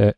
it.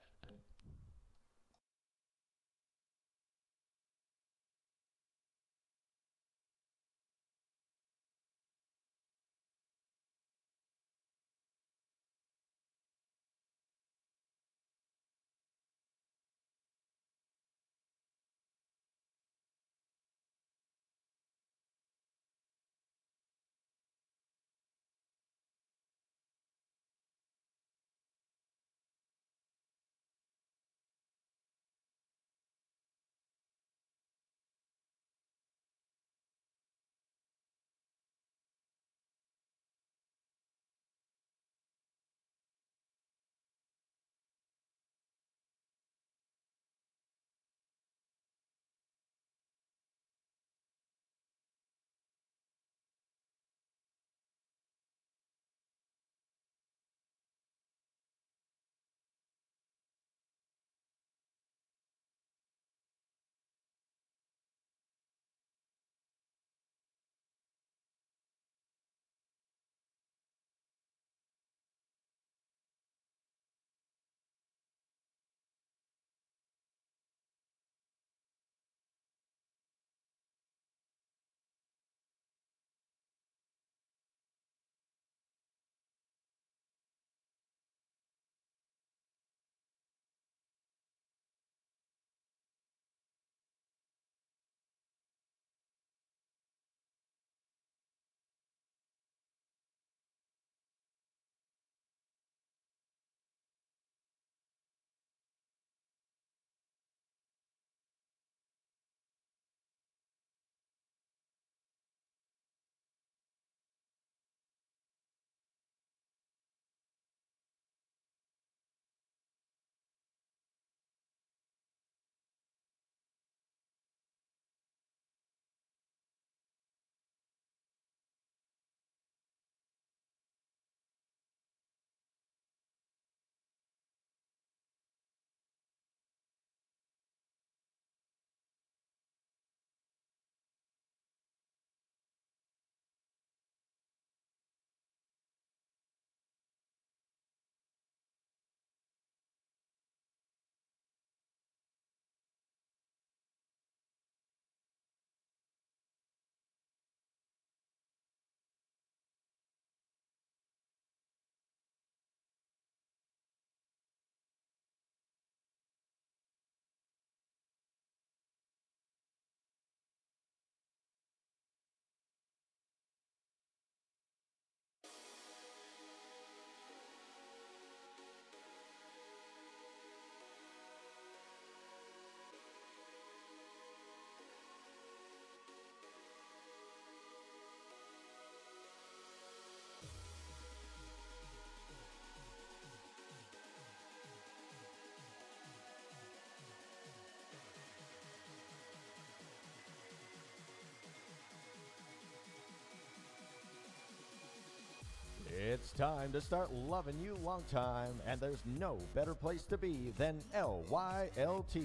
It's time to start loving you long time, and there's no better place to be than LYLT,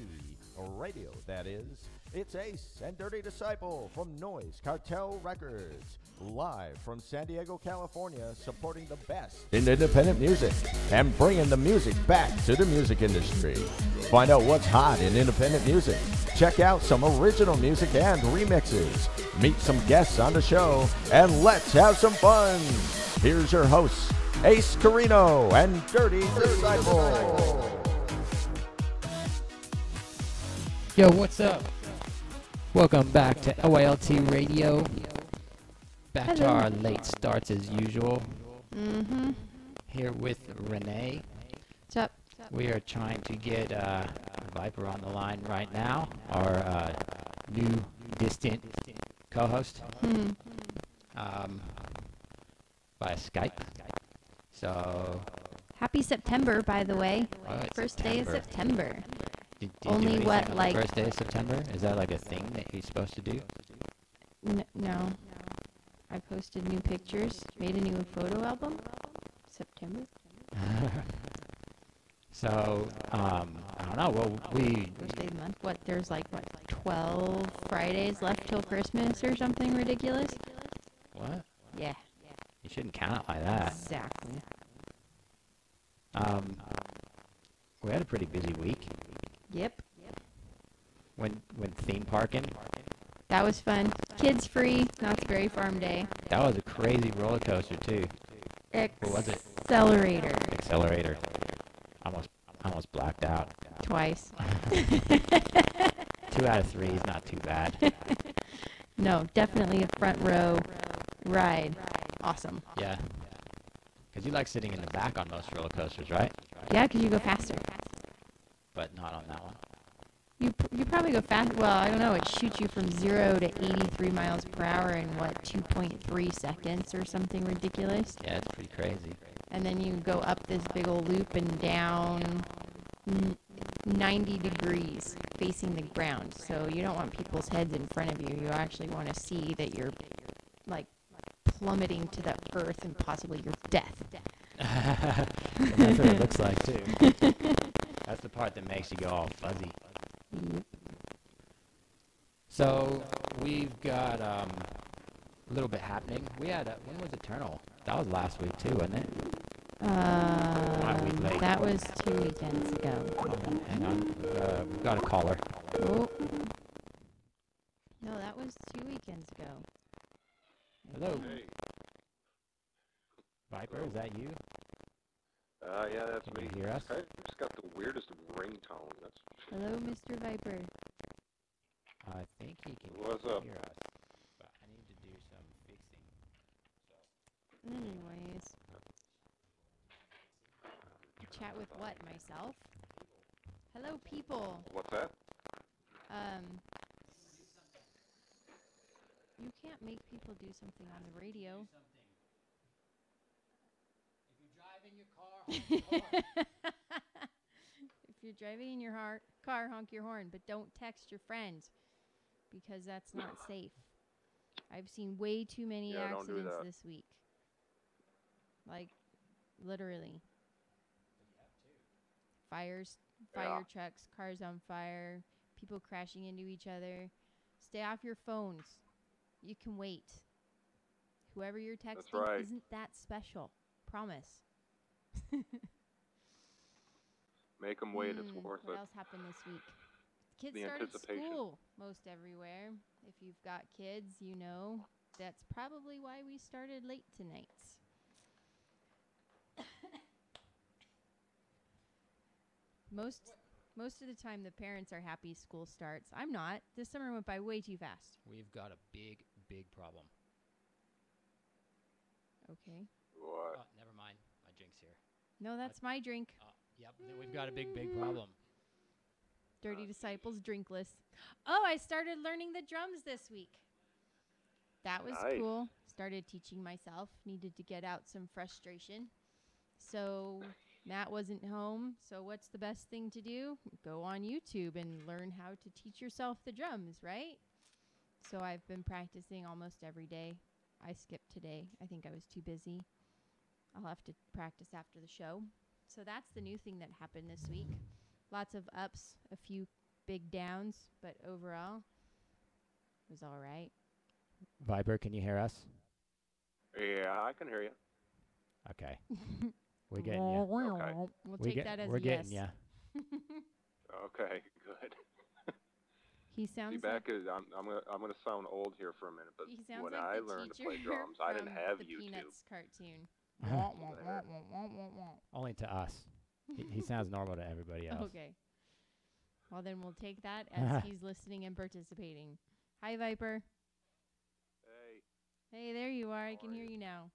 radio that is. It's Ace and Dirty Disciple from Noize Cartel Records, live from San Diego, California, supporting the best in independent music and bringing the music back to the music industry. Find out what's hot in independent music. Check out some original music and remixes. Meet some guests on the show, and let's have some fun. Here's your hosts, Ace Carino and Dirty Disciple. Yo, what's up? Welcome back to LYLT Radio. Back to our late starts as usual. Here with Renee. What's up? We are trying to get Viper on the line right now, our new distant co-host, by Skype. So Happy September, by the way. Oh, it's First day of September. Did you Only do anything what, on like- the first day of September? Is that like a thing that you're supposed to do? No. I posted new pictures, made a new photo album. September. So, I don't know. Well, we First day of the month. What, there's like, 12 Fridays left till Christmas or something ridiculous? what? Yeah. You shouldn't count it like that. Exactly. We had a pretty busy week. Yep. Went theme parking. That was fun. Kids free. Knott's Berry Farm Day. That was a crazy roller coaster too. What was it? Accelerator. Almost blacked out. Twice. 2 out of 3 is not too bad. No, definitely a front row ride. Awesome. Yeah. Because you like sitting in the back on most roller coasters, right? Yeah, because you go faster. But not on that one. You probably go fast. Well, I don't know. It shoots you from 0 to 83 miles per hour in, 2.3 seconds or something ridiculous? Yeah, it's pretty crazy. And then you go up this big old loop and down 90 degrees facing the ground. So you don't want people's heads in front of you. You actually want to see that you're, like, plummeting to the earth and possibly your death. That's what it looks like, too. That's the part that makes you go all fuzzy. Yep. So, we've got a little bit happening. We had, when was Eternal? That was last week, too, wasn't it? Week late. That was 2 weekends ago. Hang on. We've got a caller. Oh. No, that was 2 weekends ago. Hello. Hey. Viper, is that you? Yeah, that's Can me. you hear us? I just got the weirdest ringtone. That's Hello, Mr. Viper. I think he can What's up? hear us, but I need to do some fixing. Anyways. Chat with what? Myself? Hello, people. what's that? You can't make people do something on the radio. If you're driving in your car, honk your horn, but don't text your friends because that's not safe. I've seen way too many accidents this week. Like, literally. Fire trucks, cars on fire, people crashing into each other. Stay off your phones. You can wait. Whoever you're texting isn't that special. Promise. Make them wait. It's worth it. What else happened this week? Kids started school most everywhere. If you've got kids, you know that's probably why we started late tonight. Most of the time, the parents are happy school starts. I'm not. This summer went by way too fast. We've got a big problem. Okay. What? Oh, never mind. My drink's here. No, that's my drink. Yep, we've got a big problem. Dirty Disciples drinkless. Oh, I started learning the drums this week. That was cool. Started teaching myself. Needed to get out some frustration. So Matt wasn't home. So what's the best thing to do? Go on YouTube and learn how to teach yourself the drums, right? So I've been practicing almost every day. I skipped today. I think I was too busy. I'll have to practice after the show. So that's the new thing that happened this week. Lots of ups, a few big downs, but overall, it was all right. Viper, can you hear us? Yeah, I can hear you. Okay. We're getting you. Okay. We'll take that as we're a yes. getting you. Okay, good. He sounds See, back is I'm gonna sound old here for a minute, but when like I learned to play drums, I didn't have the YouTube. Peanuts cartoon. Only to us. He sounds normal to everybody else. Okay. Well, then we'll take that as he's listening and participating. Hi, Viper. Hey. Hey, there you are. I can hear you now.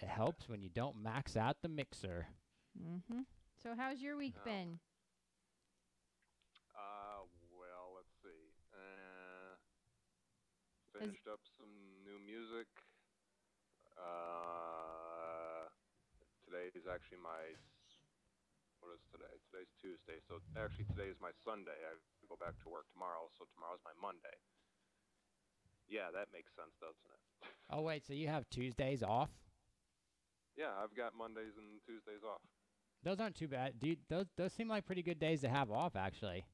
It helps when you don't max out the mixer. Mm-hmm. So how's your week been? Well, let's see. Finished up some new music. Today is actually what is today? Today's Tuesday, so actually today is my Sunday. I go back to work tomorrow, so tomorrow's my Monday. Yeah, that makes sense, doesn't it? Oh, wait, so you have Tuesdays off? Yeah, I've got Mondays and Tuesdays off. Those aren't too bad. Those seem like pretty good days to have off, actually.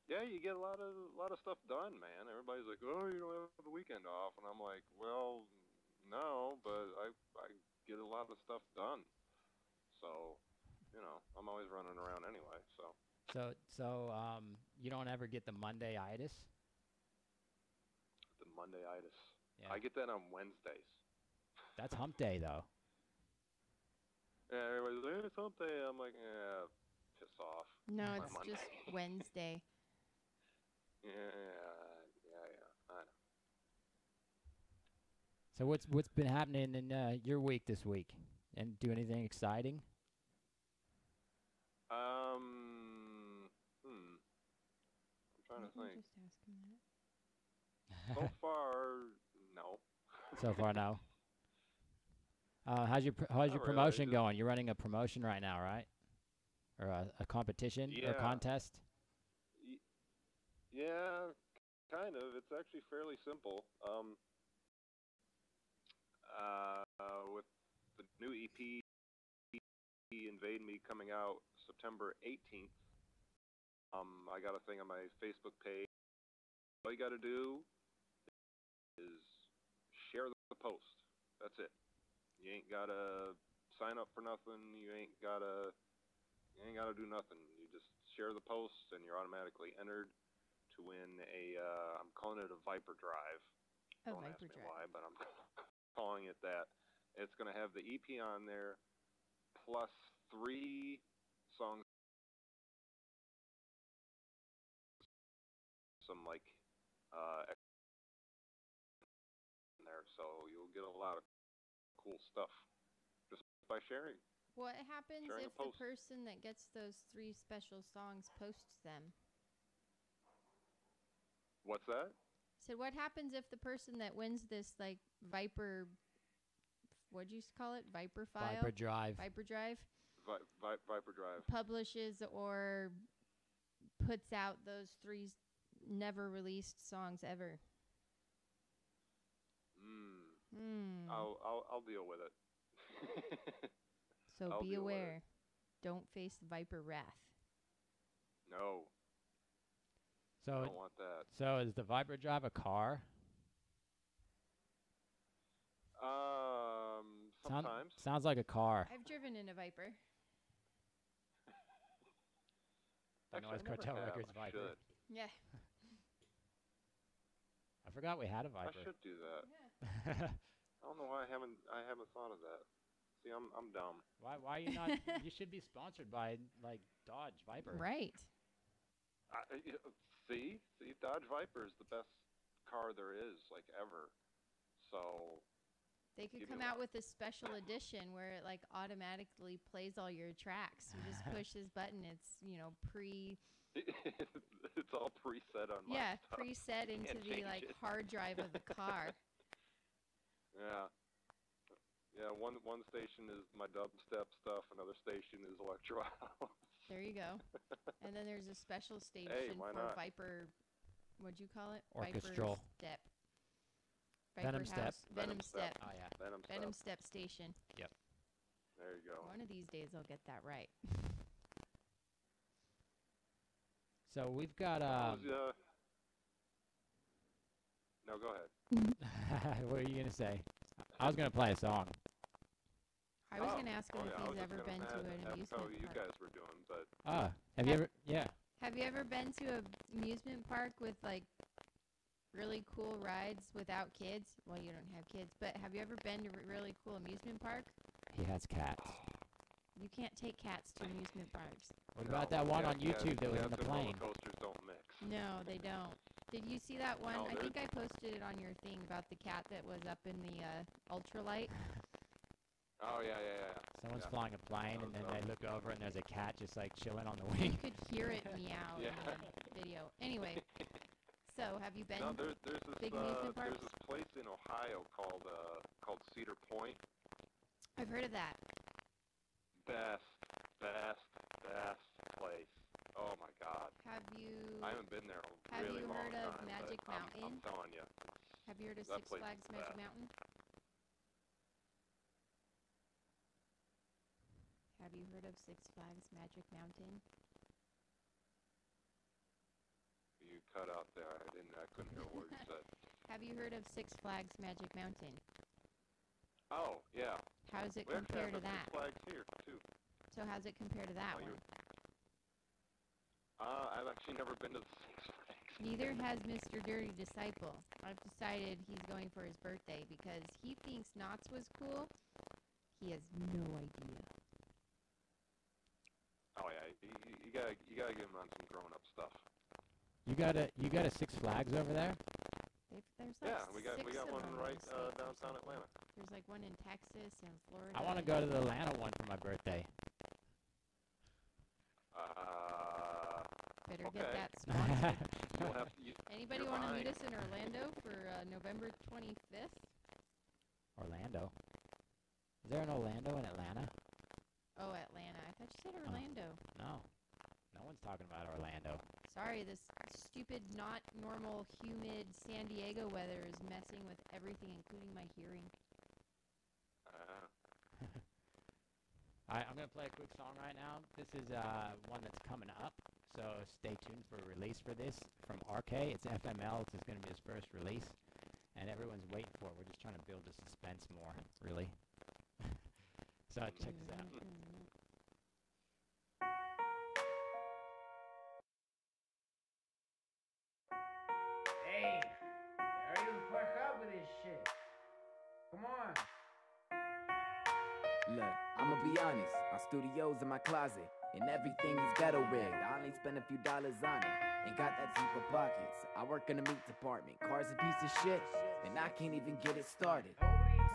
Yeah, you get a lot of stuff done, man. Everybody's like, "Oh, you don't have the weekend off," and I'm like, "Well, no, but I get a lot of stuff done." So So you don't ever get the Monday-itis? The Monday-itis. Yeah. I get that on Wednesdays. That's hump day, though. Yeah, everybody's like, it's hump day. I'm like, yeah, piss off. No, My it's Monday. just Wednesday. Yeah, I know. So what's been happening in your week this week? And do anything exciting? I'm trying to think. Just ask him that. So far, no. So far, no. How's your Not really, promotion just- going? You're running a promotion right now, right? Or a competition or Yeah. contest? Yeah, kind of. It's actually fairly simple. With the new EP, Invade Me, coming out September 18th, I got a thing on my Facebook page. All you got to do is share the post. That's it. You ain't got to sign up for nothing. You ain't got to do nothing. You just share the post, and you're automatically entered to win I'm calling it a Viper Drive. Oh, Don't ask Viper me Drive. why, but I'm calling it that. It's going to have the EP on there, plus 3 songs, some in there, so you'll get a lot of cool stuff just by sharing. What happens Sharing a if the post. person that gets those 3 special songs posts them? What's that? So what happens if the person that wins this, like, Viper, what'd you call it? Viper file? Viper Drive. Viper Drive? Viper Drive. Publishes or puts out those 3 never released songs ever. I'll deal with it. So I'll be deal with it. aware. Don't face Viper wrath. No, I So don't want that. so is the Viper Drive a car? Sometimes. Sounds like a car. I've driven in a Viper. The Actually, Noize I never Cartel have. Records I Viper. should. Yeah. I forgot we had a I Viper. should do that. I don't know why I haven't thought of that. See, I'm dumb. Why are you not? You should be sponsored by like Dodge Viper. Right. See, Dodge Viper is the best car there is, like, ever. So They could Give come me out one. with a special edition where it like automatically plays all your tracks. You just push this button. It's, it's all preset on my stuff. preset into Can't the change like it. hard drive of the car. Yeah, one station is my dubstep stuff, another station is electro house. There you go. And then there's a special station why for not? Viper. What'd you call it? Orchestral. Viper Step. Venom Viper Step. House. Venom Venom Step. Oh yeah. Venom Step station. There you go. One of these days I'll get that right. So we've got No, go ahead. what are you gonna say? I was gonna play a song. I was gonna ask him I if was he's just ever gonna been to ask an how amusement you park. guys were doing, but Have you ever? Yeah. Have you ever been to an amusement park with like really cool rides without kids? Well, you don't have kids, but have you ever been to a really cool amusement park? He has cats. You can't take cats to amusement parks. What about that one on YouTube that was in the and plane? roller coasters don't mix. No, they don't. Did you see that one? No, I think I posted it on your thing about the cat that was up in the ultralight. Oh, yeah. Someone's Yeah. flying a plane, and then they look over, and there's a cat just like chilling on the You wing. could hear it meow Yeah. in the video. Anyway, so have you been? No, there's this big amusement parks? there's this place in Ohio called Cedar Point. I've heard of that. Best place. Oh my God. Have you? I haven't been there a Have really you long heard of time. Magic but I'm Mountain? telling you. Have you heard of that Six place Flags is Magic best. Mountain? Have you heard of Six Flags Magic Mountain? You cut out there. I couldn't hear a word you said. Have you heard of Six Flags Magic Mountain? Oh, yeah. How does it We actually compare have to the that? Six Flags here, too. So how does it compare to that Oh, one? I've actually never been to the Six Flags. Neither has Mr. Dirty Disciple. I've decided he's going for his birthday because he thinks Knott's was cool. He has no idea. Oh yeah, you gotta get him on some grown-up stuff. You got a Six Flags over there? There's like Yeah, we got one right downtown Atlanta. Atlanta. There's like one in Texas and Florida. I want to go to the Atlanta one for my birthday. Better okay. get that sponsored. You'll have to, Anybody want to meet us in Orlando for November 25th? Orlando? Is there an Orlando in Atlanta? Oh, Atlanta. I thought you said Orlando. No. No one's talking about Orlando. Sorry, this stupid, not normal, humid San Diego weather is messing with everything, including my hearing. Alright, I'm going to play a quick song right now. This is one that's coming up, so stay tuned for a release for this from ArKay. It's FML. It's going to be his first release, and everyone's waiting for it. We're just trying to build the suspense more, really. So check this out. Hey, hurry the fuck up with this shit. Come on. Look, I'ma be honest, my studio's in my closet, and everything is ghetto rigged. I only spend a few dollars on it, ain't got that deep of pockets. I work in the meat department, car's a piece of shit, and I can't even get it started.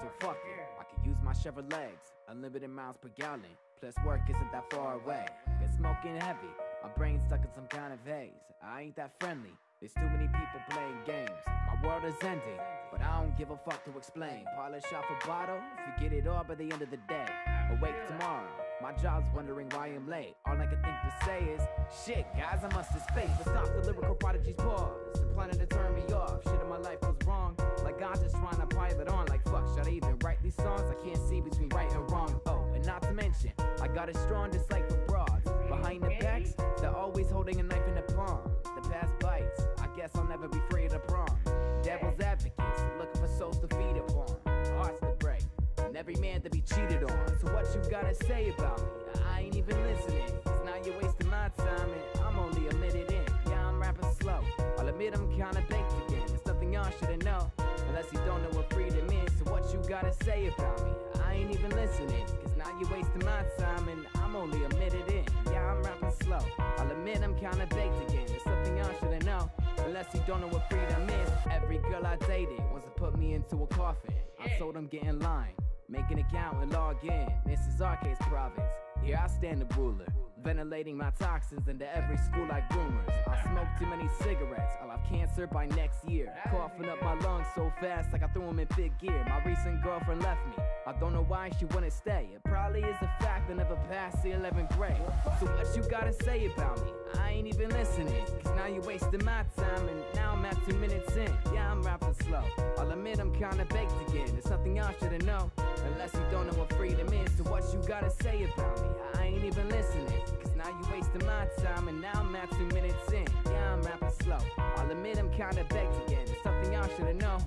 So fuck it, I can use my Chevrolets, unlimited miles per gallon, plus work isn't that far away. Been smoking heavy, my brain's stuck in some kind of haze. I ain't that friendly, there's too many people playing games. My world is ending, but I don't give a fuck to explain. Polish off a bottle, forget it all by the end of the day. Awake tomorrow, my job's wondering why I'm late. All I can think to say is, shit guys, I must have spaced. But stop the lyrical prodigy's pause, they're planning to turn me off. Shit in my life goes wrong, like I'm just trying to pilot on. Like fuck, should I even write these songs? I can't see between right and wrong. Oh, and not to mention, I got it strong just like the broads. Behind the backs, they're always holding a knife in the palm. The past bites, I guess I'll never be free of the prom. Devil's advocates, looking for souls to feed upon. Hearts to break, and every man to be cheated on. So what you gotta say about me? I ain't even listening, cause now you're wasting my time and I'm only a minute in. Yeah, I'm rapping slow, I'll admit I'm kinda baked again. There's nothing y'all shouldn't know, unless you don't know what freedom is. So what you gotta say about me? I ain't even listening, cause now you're wasting my time and I'm only a minute in. Yeah, I'm rapping slow, I'll admit I'm kinda baked again. There's something y'all shouldn't know, unless you don't know what freedom is. Every girl I dated wants to put me into a coffin. I told them get in line, make an account and log in. This is ArKay's province, here I stand the ruler, ventilating my toxins into every school like rumors. I smoke too many cigarettes, I'll have cancer by next year. Coughing up my lungs so fast like I threw them in fifth gear. My recent girlfriend left me, I don't know why she wouldn't stay. It probably is a fact I never passed the 11th grade. So what you gotta say about me? I ain't even listening, cause now you're wasting my time and now I'm at 2 minutes in. Yeah, I'm rapping slow, I'll admit I'm kinda baked again. There's something y'all shouldn't know, unless you don't know what freedom is. So what you gotta say about me? I ain't even listening, cause now you're wasting my time and now I'm at 2 minutes in. Yeah, I'm rapping slow, I'll admit I'm kinda baked again. There's something y'all shouldn't know,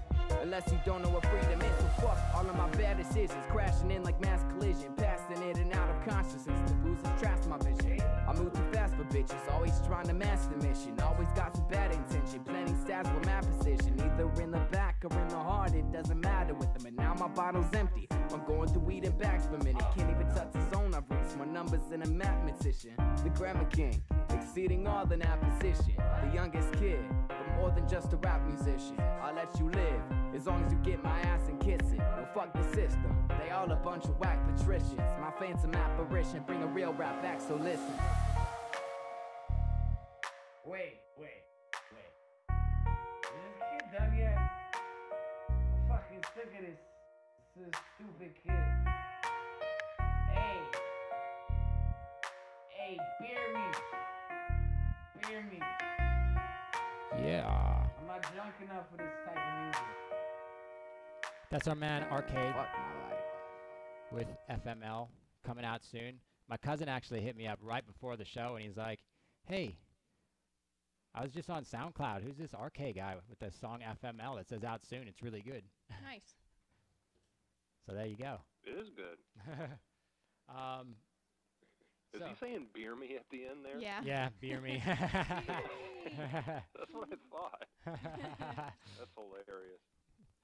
unless you don't know what freedom is. So fuck all of my bad decisions, crashing in like mass collision, passing in and out of consciousness. The booze has trashed my vision. I move too fast for bitches, always trying to master the mission. Always got some bad intention, planning stats with my precision. Either in the back or in the heart, it doesn't matter with them. And now my bottle's empty, I'm going through weed and bags per minute. Can't even touch the zone I've reached, my numbers in a mathematician. The grammar king, exceeding all in opposition. The youngest kid, but more than just a rap musician. I'll let you live, as long as you get my ass and kiss it. No fuck the system, they all a bunch of whack patricians. My phantom apparition, bring a real rap back, so listen. Wait. Is this kid done yet? I'm fucking sick of this stupid kid. Hey, beer me. Yeah. I'm not drunk enough for this type of music. That's our man ArKay Fuck my life. with FML coming out soon. My cousin actually hit me up right before the show and he's like, hey, I was just on SoundCloud. Who's this ArKay guy with the song FML that says out soon? It's really good. Nice. So there you go. It is good. Is he saying beer me at the end there? Yeah. Yeah, beer me. That's what I thought. That's hilarious.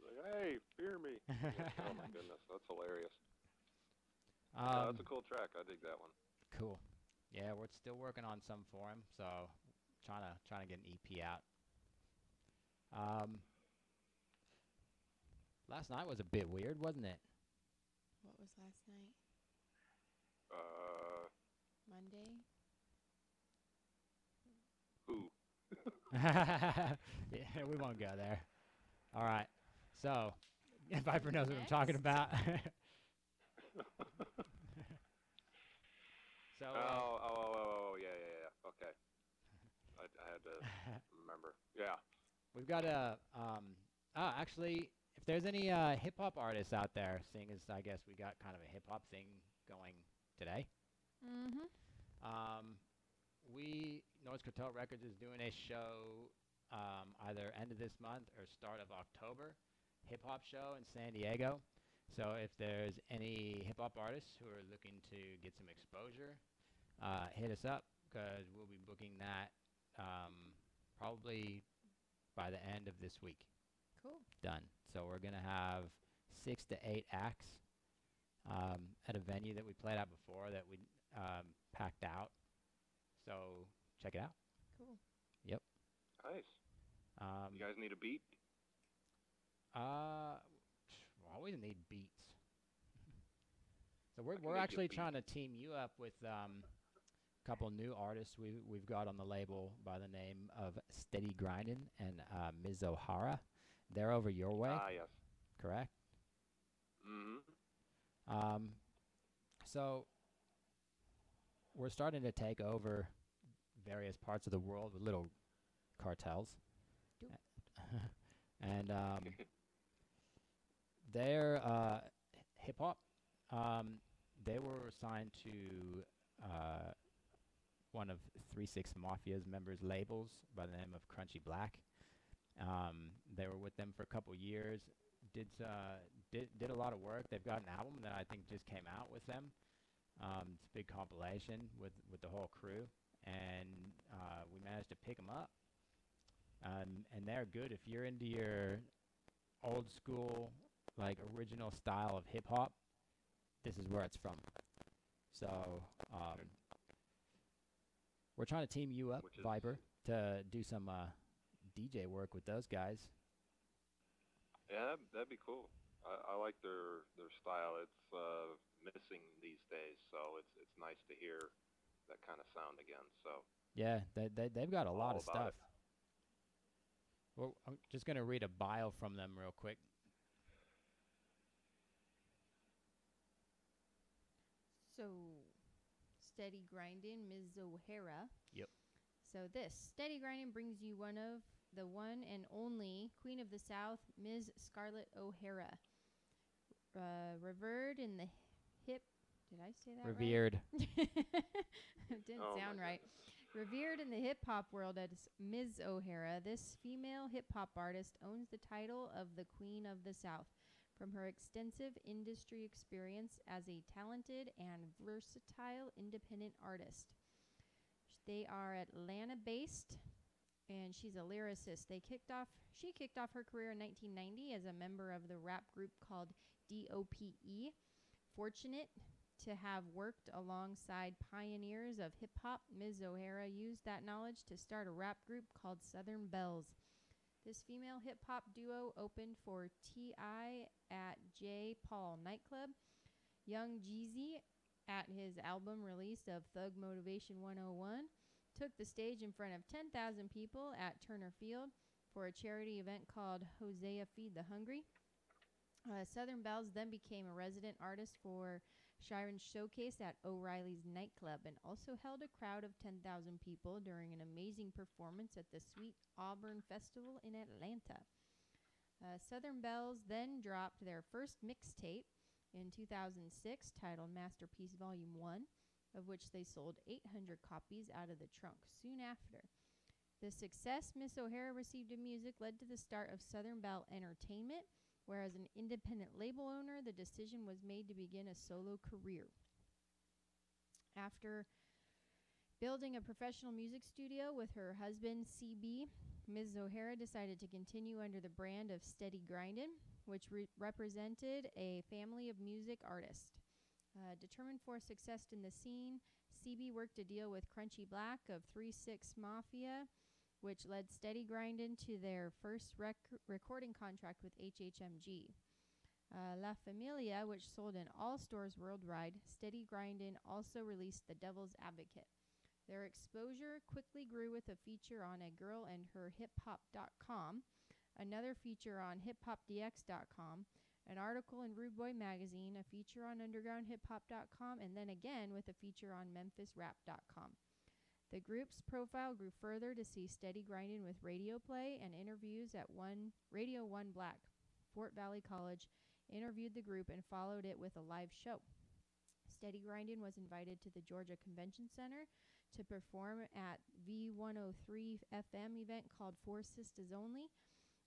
Like, hey, beer me. Oh my goodness, that's hilarious. That's a cool track. I dig that one. Cool. Yeah, we're still working on some for him, so trying to get an EP out. Last night was a bit weird, wasn't it? What was last night? Monday? Who? Yeah, we won't go there. All right. So, Viper knows what I'm talking about. So. Yeah. Okay. I had to remember. Yeah. We've got a. Actually, if there's any hip hop artists out there, seeing as I guess we got kind of a hip hop thing going today. Mm-hmm. Noize Cartel Records is doing a show either end of this month or start of October, hip hop show in San Diego. So if there's any hip hop artists who are looking to get some exposure, hit us up because we'll be booking that probably by the end of this week. Cool. Done. So we're gonna have 6 to 8 acts at a venue that we played at before that we packed out. So check it out. Cool. Yep. Nice. You guys need a beat? We always need beats. So we're actually trying to team you up with a couple new artists we've got on the label by the name of Steady Grindin' and Ms. O'Hara. They're over your way. Yes. Correct? Mm-hmm. So we're starting to take over various parts of the world with little cartels. And they're hip-hop. They were assigned to one of 3-6 Mafia's members' labels by the name of Crunchy Black. They were with them for a couple years. Did a lot of work. They've got an album that I think just came out with them. It's a big compilation with the whole crew, and we managed to pick them up. And they're good if you're into your old school, like original style of hip hop. This is where it's from. So we're trying to team you up, Viper, to do some DJ work with those guys. Yeah, that'd be cool. I like their style. It's missing these days, so it's nice to hear that kind of sound again. So yeah, they've got a lot of stuff. It. Well, I'm just gonna read a bio from them real quick. So, Steady Grindin', Ms. O'Hara. Yep. So this Steady Grindin' brings you one and only Queen of the South, Ms. Scarlett O'Hara. Revered in the hip. Did I say that Revered. Right? It didn't sound right. Revered in the hip-hop world as Ms. O'Hara, this female hip-hop artist owns the title of the Queen of the South from her extensive industry experience as a talented and versatile independent artist. They are Atlanta-based, and she's a lyricist. She kicked off her career in 1990 as a member of the rap group called DOPE. Fortunate to have worked alongside pioneers of hip-hop, Ms. O'Hara used that knowledge to start a rap group called Southern Bells. This female hip-hop duo opened for T.I. at J. Paul nightclub, Young Jeezy at his album release of Thug Motivation 101, took the stage in front of 10,000 people at Turner Field for a charity event called Hosea Feed the Hungry. Southern Bells then became a resident artist for Chiron's showcase at O'Reilly's nightclub and also held a crowd of 10,000 people during an amazing performance at the Sweet Auburn Festival in Atlanta. Southern Bells then dropped their first mixtape in 2006 titled Masterpiece Volume 1, of which they sold 800 copies out of the trunk soon after. The success Miss O'Hara received in music led to the start of Southern Belle Entertainment, where as an independent label owner, the decision was made to begin a solo career. After building a professional music studio with her husband, CB, Ms. O'Hara decided to continue under the brand of Steady Grindin', which represented a family of music artists. Determined for success in the scene, CB worked a deal with Crunchy Black of 3-6 Mafia, which led Steady Grindin' to their first recording contract with HHMG. La Familia, which sold in all stores worldwide, Steady Grindin' also released The Devil's Advocate. Their exposure quickly grew with a feature on A Girl and Her HipHop.com, another feature on HipHopDX.com, an article in Rude Boy magazine, a feature on UndergroundHipHop.com, and then again with a feature on MemphisRap.com. The group's profile grew further to see Steady Grindin' with radio play and interviews at Radio 1 Black. Fort Valley College interviewed the group and followed it with a live show. Steady Grindin' was invited to the Georgia Convention Center to perform at V103 FM event called Four Sisters Only,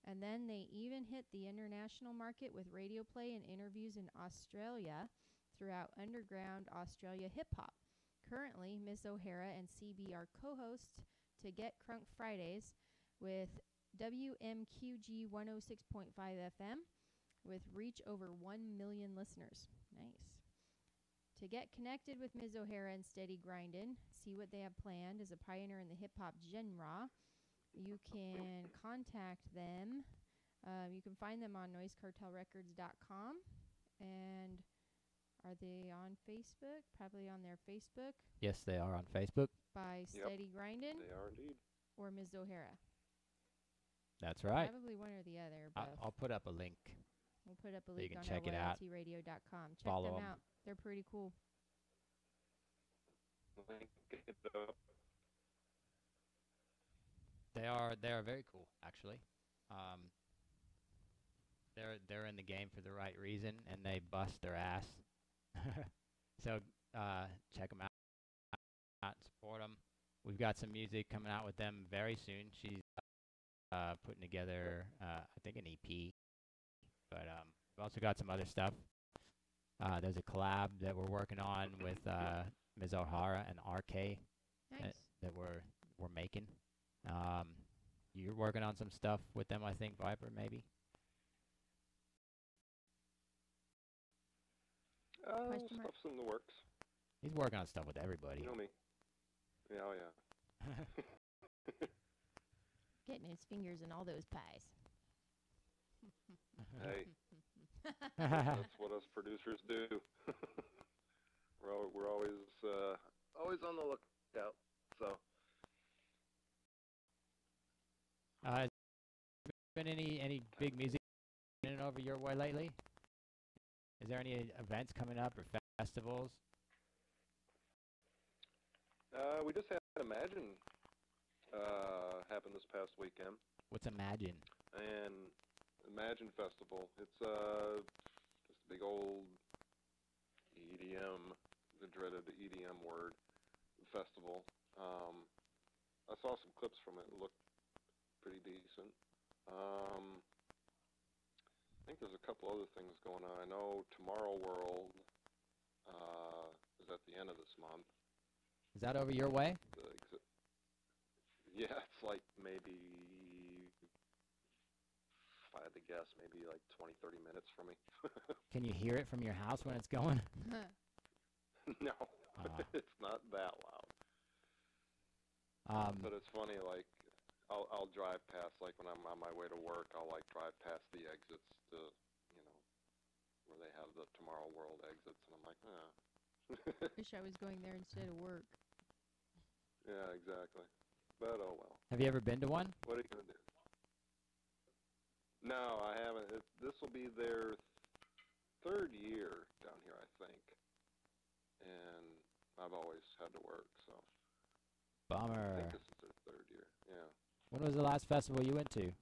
and then they even hit the international market with radio play and interviews in Australia throughout Underground Australia Hip Hop. Currently, Ms. O'Hara and CB are co-hosts to Get Crunk Fridays with WMQG 106.5 FM with reach over 1 million listeners. Nice. To get connected with Ms. O'Hara and Steady Grindin', see what they have planned as a pioneer in the hip-hop genre, you can contact them. You can find them on noisecartelrecords.com. And are they on Facebook? Probably on their Facebook. Yes, they are on Facebook. By Steady Grindin'. They are indeed. Or Ms. O'Hara. That's right. Probably one or the other. I'll put up a link. We'll put up a so link you can on check it out. LYLTradio.com. Check Follow them out. They're pretty cool. Link it up. They are very cool, actually. They're in the game for the right reason, and they bust their ass. So check them out, support them. We've got some music coming out with them very soon. She's putting together, I think, an EP. But we've also got some other stuff. There's a collab that we're working on with Ms. O'Hara and ArKay. Nice. That we're making. You're working on some stuff with them, I think, Viper, maybe? Stuff's in the works. He's working on stuff with everybody. You know me. Yeah, oh yeah. Getting his fingers in all those pies. Hey, that's what us producers do. We're always on the lookout. So, has there been any big music over your way lately? Is there any events coming up or festivals? We just had Imagine happen this past weekend. What's Imagine? And Imagine Festival. It's just a big old EDM, the dreaded EDM word, festival. I saw some clips from it. It looked pretty decent. I think there's a couple other things going on. I know Tomorrow World is at the end of this month. Is that over your way? Yeah, it's like maybe, if I had to guess, maybe like 20, 30 minutes from me. Can you hear it from your house when it's going? No, it's not that loud. But it's funny, like, I'll drive past, like, when I'm on my way to work, I'll, like, drive past the exits to, you know, where they have the Tomorrow World exits, and I'm like, Wish I was going there instead of work. Yeah, exactly. But, oh, well. Have you ever been to one? What are you going to do? No, I haven't. This will be their third year down here, I think. And I've always had to work, so. Bummer. I think this is their third year, yeah. When was the last festival you went to?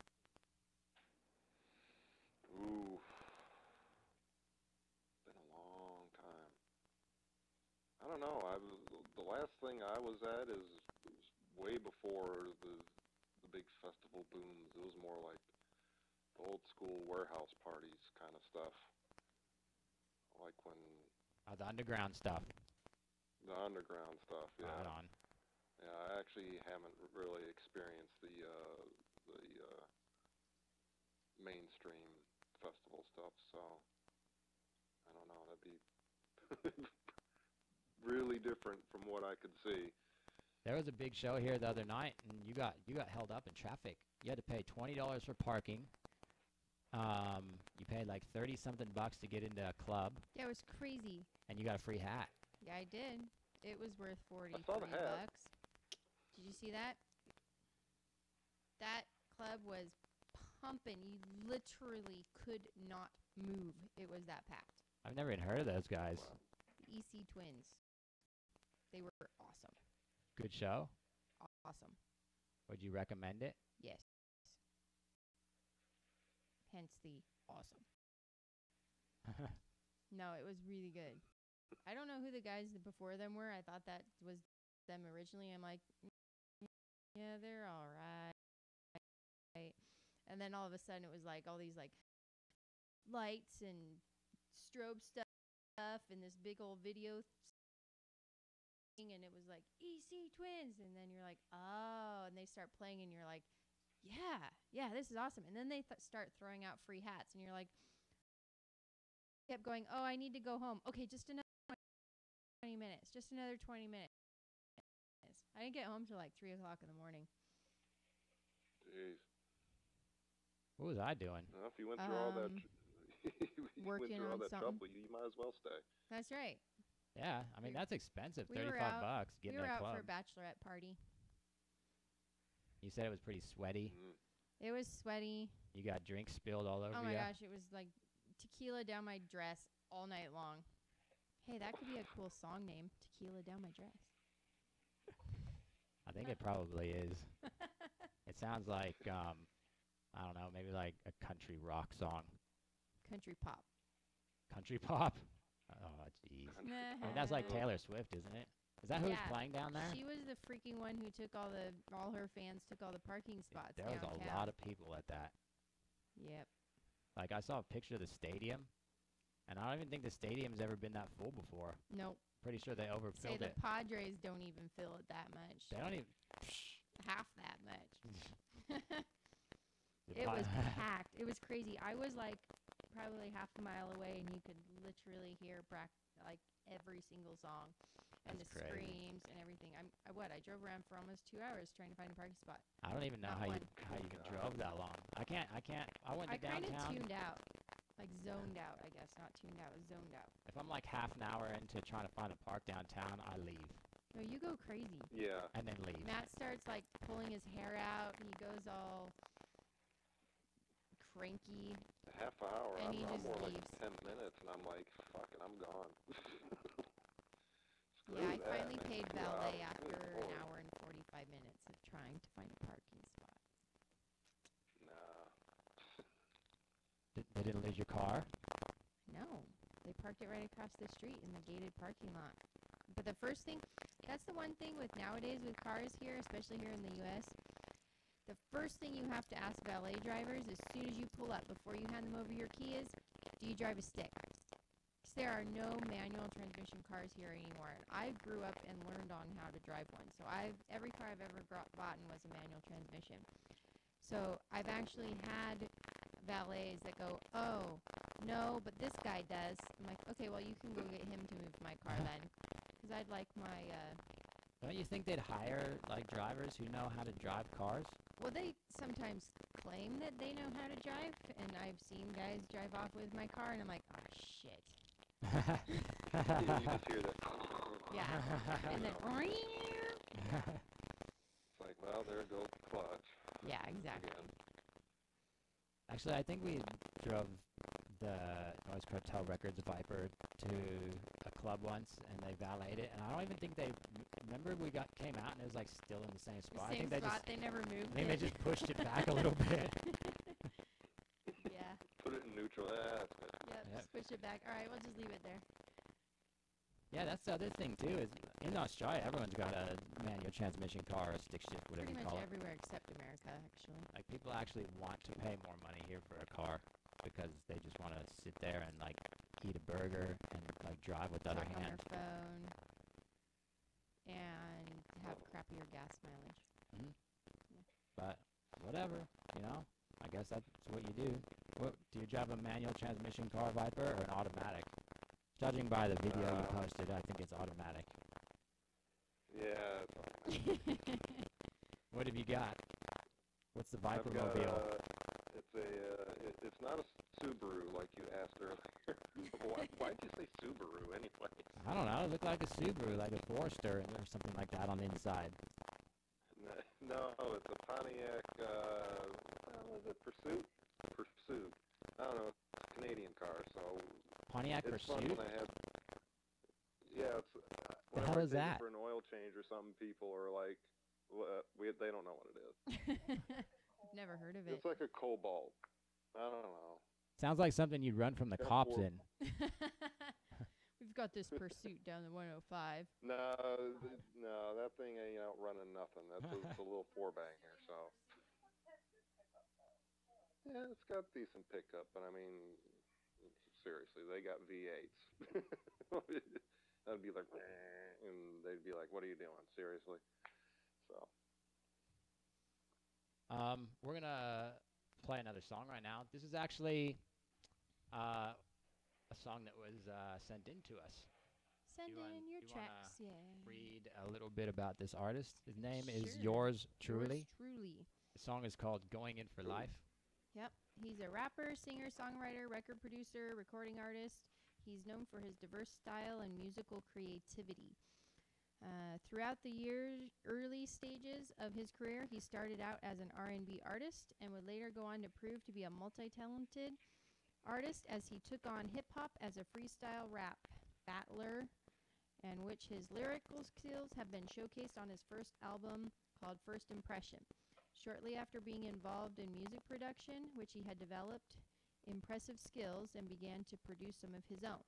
Ooh. Been a long time. I don't know. The last thing I was at was way before the big festival booms. It was more like the old school warehouse parties kind of stuff. Like when... The underground stuff. The underground stuff, yeah. Right on. Yeah, I actually haven't really experienced the mainstream festival stuff, so I don't know. That'd be really different from what I could see. There was a big show here the other night, and you got held up in traffic. You had to pay $20 for parking. You paid like 30-something bucks to get into a club. Yeah, it was crazy. And you got a free hat. Yeah, I did. It was worth 43 I saw the hat. bucks. Did you see that? That club was pumping. You literally could not move. It was that packed. I've never even heard of those guys. Wow. The EC Twins. They were awesome. Good show. Awesome. Would you recommend it? Yes. Hence the awesome. No, it was really good. I don't know who the guys before them were. I thought that was them originally. I'm like, yeah, they're all right. And then all of a sudden it was like all these like lights and strobe stuff and this big old video thing, and it was like EC Twins, and then you're like, oh, and they start playing and you're like, yeah, this is awesome. And then they start throwing out free hats, and you're like, kept going, oh, I need to go home. Okay, just another 20 minutes. Just another 20 minutes. I didn't get home till like 3 o'clock in the morning. Jeez. What was I doing? Well, if you went through all that, working on something. trouble, you might as well stay. That's right. Yeah, I mean, that's expensive. We were 35 out- bucks getting We were a out club. for a bachelorette party. You said it was pretty sweaty. Mm. It was sweaty. You got drinks spilled all over Oh my you. gosh, it was like tequila down my dress all night long. Hey, that could be a cool song name. Tequila down my dress. I think it probably is. It sounds like, I don't know, maybe like a country rock song. Country pop. Country pop? Oh, jeez. I mean, that's like Taylor Swift, isn't it? Is that who's Yeah, playing down there? She was the freaking one who took all her fans took all the parking spots There was downtown. a lot of people at that. Yep. Like, I saw a picture of the stadium, and I don't even think the stadium's ever been that full before. Nope. Pretty sure they Say overfilled the it. Padres don't even fill it that much. They don't even... Half that much. The It was Pa- packed. It was crazy. I was like probably half a mile away, and you could literally hear like every single song, and That's the crazy. screams and everything. I drove around for almost 2 hours trying to find a parking spot. I don't even know Not how one. you drove that long. I can't. I went to I kind of downtown. tuned out, like zoned out. I guess not tuned out, zoned out. If I'm like half an hour into trying to find a park downtown, I leave No, you go crazy. Yeah. and then leave. Matt starts like pulling his hair out. He goes all cranky. Half an hour. And I'm he just more like leaves. 10 minutes, and I'm like, fuck it, I'm gone. Yeah, I Screw that, finally man. paid 2 valet hours. after Good an Lord. hour and 45 minutes of trying to find a parking spot. Nah. They didn't lose your car? No, they parked it right across the street in the gated parking lot. But the first thing, that's the one thing with nowadays with cars here, especially here in the U.S., the first thing you have to ask valet drivers as soon as you pull up, before you hand them over your key, is, do you drive a stick? Because there are no manual transmission cars here anymore. And I grew up and learned on how to drive one. So every car I've ever bought was a manual transmission. So I've actually had valets that go, oh, no, but this guy does. I'm like, okay, well, you can go get him to move my car then. Because I'd like my, Don't you think they'd hire like drivers who know how to drive cars? well, they sometimes claim that they know how to drive. And I've seen guys drive off with my car, and I'm like, oh, shit. You just hear that. Yeah. And then, It's like, well, there goes the clutch. yeah, exactly. Again. Actually, I think we drove the Noize Cartel Records Viper to a club once, and they valeted it. And I don't even think they remember we came out, and it was like still in the same spot. Same I think spot, they never moved I think they it. just pushed it back a little bit. Yeah. Put it in neutral. That's good. Yep, Yep. just push it back. All right, we'll just leave it there. Yeah, that's the other thing too. Is in Australia, everyone's got a manual transmission car, or stick shift, whatever Pretty you much call it. everywhere except America, actually. Like people actually want to pay more money here for a car because they just want to sit there and like eat a burger and like drive with the other Talk on hand. their phone. and have crappier gas mileage. Mm-hmm. But whatever, you know. I guess that's what you do. What, do you drive a manual transmission car, Viper, or an automatic? Judging by the video you posted, I think it's automatic. Yeah. What have you got? What's the Viper mobile? It's not a Subaru like you asked earlier. Why'd you say Subaru anyway? I don't know. It looked like a Subaru, like a Forester or something like that on the inside. No, it's a Pontiac, what is it, Pursuit? Pursuit. I don't know, it's a Canadian car, so... Pontiac it's Pursuit? Fun when I have, yeah, it's... The hell is that? For an oil change or something, people are like, they don't know what it is. I've never heard of it. It's like a Cobalt. I don't know. Sounds like something you'd run from the cops in. We've got this Pursuit down the 105. No, that thing ain't outrunning nothing. That's it's a little four-banger, so. Yeah, it's got decent pickup, but I mean, seriously, they got V8s. That'd be like, and they'd be like, what are you doing? Seriously? So. We're going to play another song right now. This is actually a song that was sent in to us. Send in your tracks, yeah. Read a little bit about this artist. His name is Yourz Truly. Yourz Truly. The song is called Going In For Life. Yep. He's a rapper, singer, songwriter, record producer, recording artist. He's known for his diverse style and musical creativity. Throughout the early stages of his career, he started out as an R&B artist and would later go on to prove to be a multi-talented artist as he took on hip-hop as a freestyle rap battler, and which his lyrical skills have been showcased on his first album called First Impression. Shortly after being involved in music production, which he had developed impressive skills and began to produce some of his own.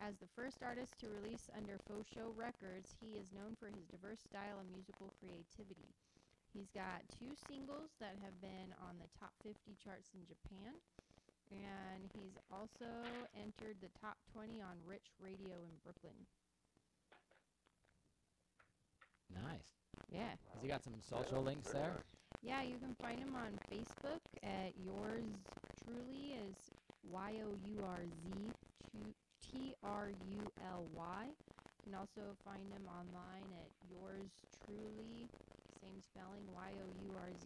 As the first artist to release under Faux Show Records, he is known for his diverse style and musical creativity. He's got 2 singles that have been on the top 50 charts in Japan, and he's also entered the top 20 on Rich Radio in Brooklyn. Nice. Yeah. Has he got some social links there? Yeah, you can find him on Facebook at Yourz Truly, is YOURZ TRULY. You can also find him online at Yourz Truly, same spelling, YOURZ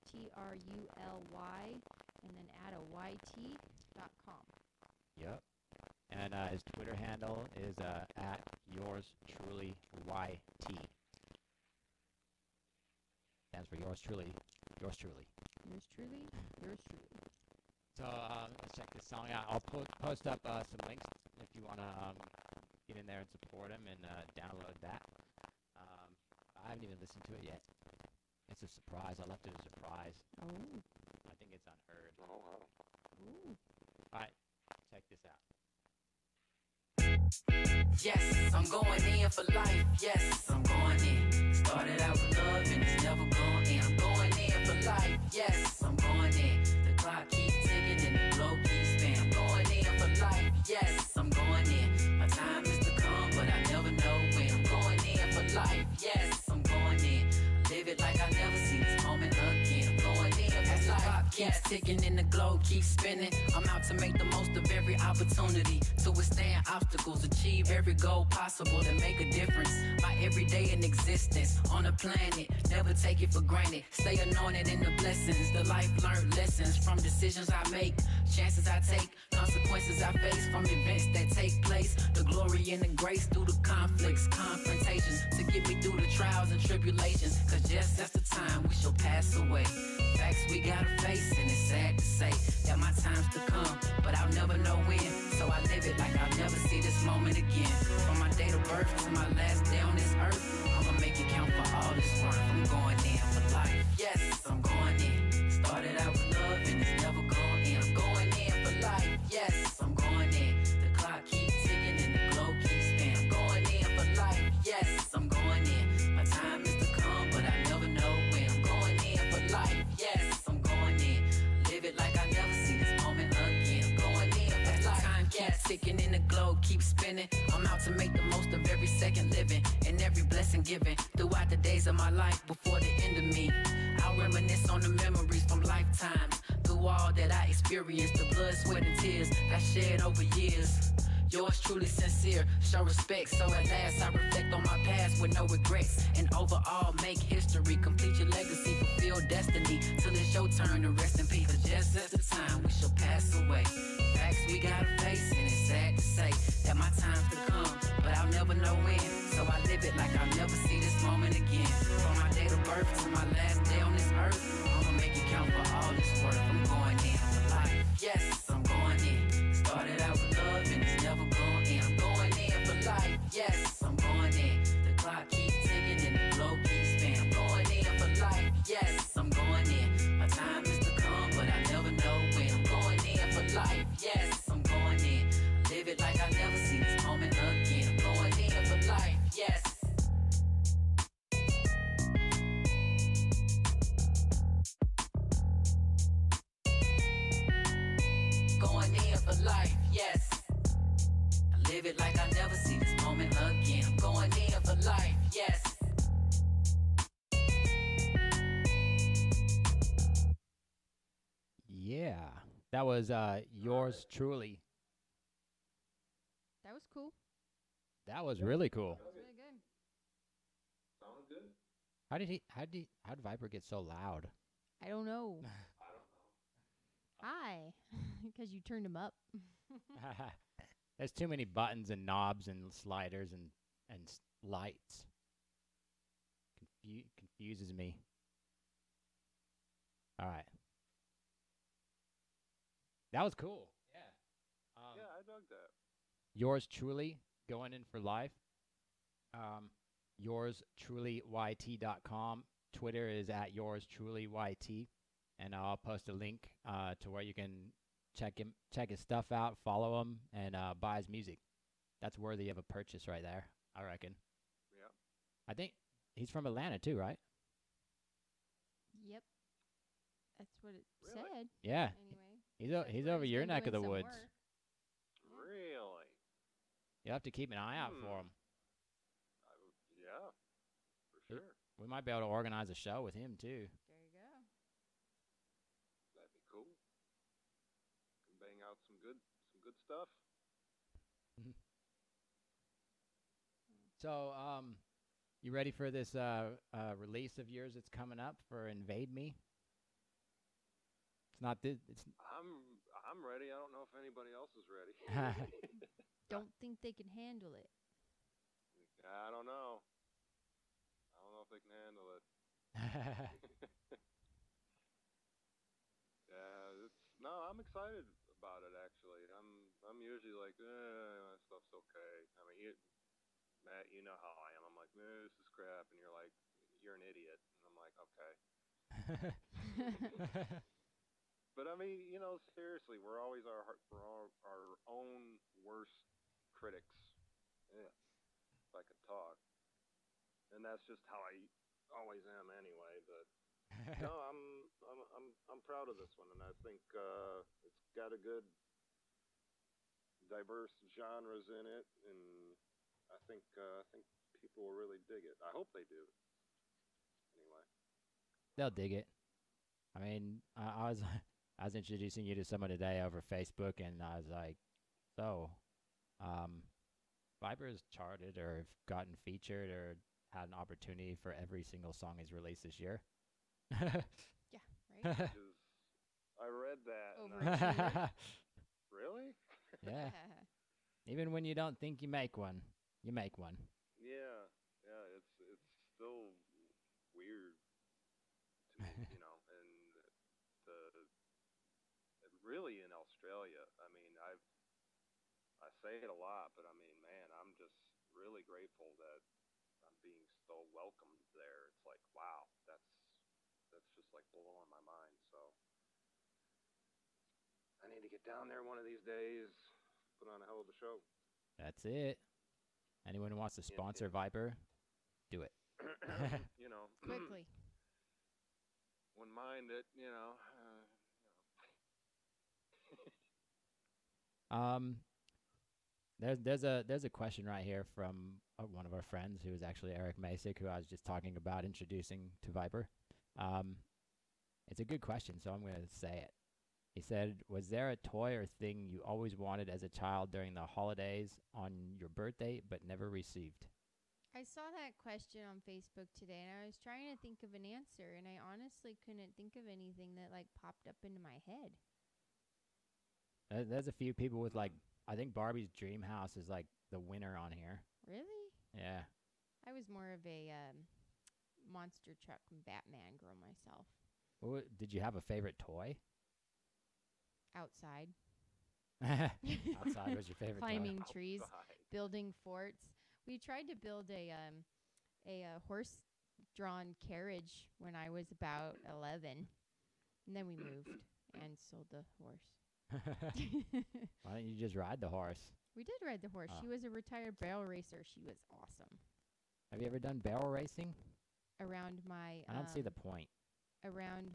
TRULY, and then add a YT.com. Yep. And his Twitter handle is at Yourz Truly YT. Stands for Yourz Truly. Yourz Truly. Yourz Truly. Yourz Truly. So let's check this song out. I'll post up some links if you want to get in there and support him and download that. I haven't even listened to it yet. It's a surprise. I left it as a surprise. Oh. I think it's unheard. Oh, wow. Ooh. All right. Check this out. Yes, I'm going in for life. Yes, I'm going in. Started out with love and it's never going in. I'm going in for life. Yes, I'm going in. The clock keeps ticking and the glow keeps spinning. I'm going in for life. Yes, I'm going in. My time is to come, but I never know when. I'm going in for life. Yes, I'm going in. Live it like I never seen this moment again. I'm going in for life. The clock keeps ticking and the glow keeps spinning. I'm out to make the most of every opportunity to withstand obstacles, achieve every goal possible to make a difference. My everyday in existence on the planet, never take it for granted. Stay anointed in the blessings, the life learned lessons from decisions I make, chances I take, consequences I face from events that take place. The glory and the grace through the conflicts, confrontations to get me through the trials and tribulations. Cause just that's the time we shall pass away. Facts we gotta face, and it's sad to say that my time's to come, but I'll never know when. So I live it like I'll never see this moment again. From my date of birth to my last day on this earth, I'ma make it count for all this worth. I'm going in for life. Yes, I'm going in. Started out with love and it's never going in. I'm going in for life. Yes, I'm going in. The clock keeps ticking and the glow keeps spinning. I'm going in for life. Yes, I'm going in. My time is to come, but I never know when. I'm going in for life. Yes, I'm going in. Live it like I never see this moment again. I'm going in for life. Time keeps ticking and the glow keeps spinning. I'm out to make the most of every second living and every blessing thanks and giving throughout the days of my life before the end of me. I'll reminisce on the memories from lifetimes. Through all that I experienced, the blood, sweat, and tears I shed over years. Yours truly sincere, show respect. So at last I reflect on my past with no regrets. And overall make history, complete your legacy, fulfill destiny. Till it's your turn to rest in peace. But just as the time we shall pass away. Facts we gotta face, and it's sad to say that my time's to come, but I'll never know when. So I live it like I'll never see this moment again. From my date of birth to my last day on this earth, I'ma make it count for all this worth. I'm going in for life, yes, I'm going in. Started out with love and it's never going in. I'm going in for life, yes, I'm going in. The clock keeps ticking and the glow keeps spinning. I'm going in for life, yes, I'm going in. My time is to come, but I never know when. I'm going in for life, yes, I'm going in. I live it like I never see this moment again. I'm going in for life, yes. Going in for life, yes. I live it like I never see this moment again. I'm going in for life, yes. Yeah, that was Yourz Truly. That was cool. That was really cool. That was really good. Sounded good. How did Viper get so loud? I don't know. I don't know. Hi. Because you turned him up. There's too many buttons and knobs and sliders and lights. Confuses me. All right. That was cool. Yeah. Yeah, I dug that. Yourz Truly going in for life. YourzTrulyYT.com. Twitter is at YourzTrulyYT. And I'll post a link to where you can check his stuff out, follow him, and buy his music. That's worthy of a purchase right there, I reckon. Yeah. I think he's from Atlanta too, right? Yep. That's what it Really? said. Yeah. Anyway. He's where over your been neck of the doing some woods. work. Really? You'll have to keep an eye out for him. Yeah, for sure. We might be able to organize a show with him too. There you go. That'd be cool. Can bang out some good stuff. So, you ready for this release of yours that's coming up for Invade Me? It's not this. It's I'm ready. I don't know if anybody else is ready. Don't think they can handle it. I don't know. I don't know if they can handle it. Yeah, I'm excited about it actually. I'm usually like, my stuff's okay. I mean, Matt, you know how I am. I'm like, this is crap, and you're like, you're an idiot, and I'm like, okay. But I mean, seriously, we're always our own worst critics. Yeah, if I could talk, and that's just how I always am anyway. But no, I'm proud of this one, and I think it's got a good, diverse genres in it, and I think people will really dig it. I hope they do. Anyway, They'll dig it. I mean, I was introducing you to someone today over Facebook, and I was like, so, Viper's charted or gotten featured or had an opportunity for every single song he's released this year. Yeah, right? I read that. Over and a year. Really? Yeah. Even when you don't think you make one, you make one. Yeah, it's still weird to me, and really in Australia. I mean, I say it a lot, but I mean, man, I'm just really grateful that I'm being so welcomed there. It's like, wow, that's just like blowing my mind. So I need to get down there one of these days, put on a hell of a show. That's it. Anyone who wants to sponsor Viper, do it. Quickly. Wouldn't mind it, there's a question right here from one of our friends who is actually Eric Masick, who I was just talking about introducing to Viper. It's a good question, so I'm going to say it. He said, was there a toy or thing you always wanted as a child during the holidays on your birthday but never received? I saw that question on Facebook today, and I was trying to think of an answer, and I honestly couldn't think of anything that, like, popped up into my head. There's a few people with, like, I think Barbie's Dream House is, like, the winner on here. Really? Yeah. I was more of a monster truck and Batman girl myself. Did you have a favorite toy? Outside. Outside was your favorite Climbing toy? trees, Outside. building forts. We tried to build a horse-drawn carriage when I was about 11, and then we moved and sold the horse. Why don't you just ride the horse? We did ride the horse. Oh. She was a retired barrel racer. She was awesome. Have you ever done barrel racing? Around my I don't see the point. around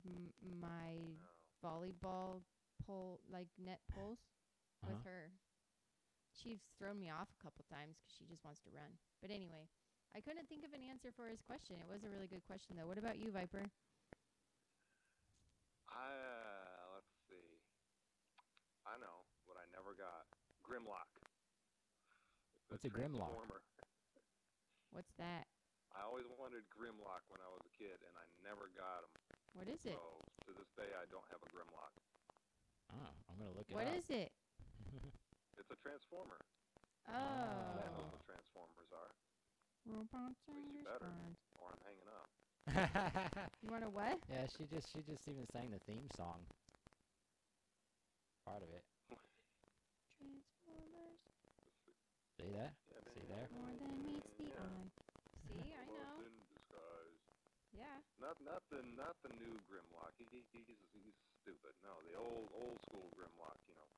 my volleyball pole, like net poles, with her. She's thrown me off a couple times because she just wants to run. But anyway, I couldn't think of an answer for his question. It was a really good question, though. What about you, Viper? Let's see. I know what I never got. Grimlock. What's a Grimlock? Transformer. What's that? I always wanted Grimlock when I was a kid, and I never got them. What is it? So to this day, I don't have a Grimlock. Oh, I'm going to look it What up. is it? It's a transformer. Oh. That's what the transformers are. Robots At least you better, or I'm hanging up. You want to what? Yeah, she just even sang the theme song. Part of it. Transformers. See that? Yeah, See there? More than meets the eye. See, I know. Lost in disguise. Yeah. Not the new Grimlock. He's stupid. No, the old school Grimlock. You know.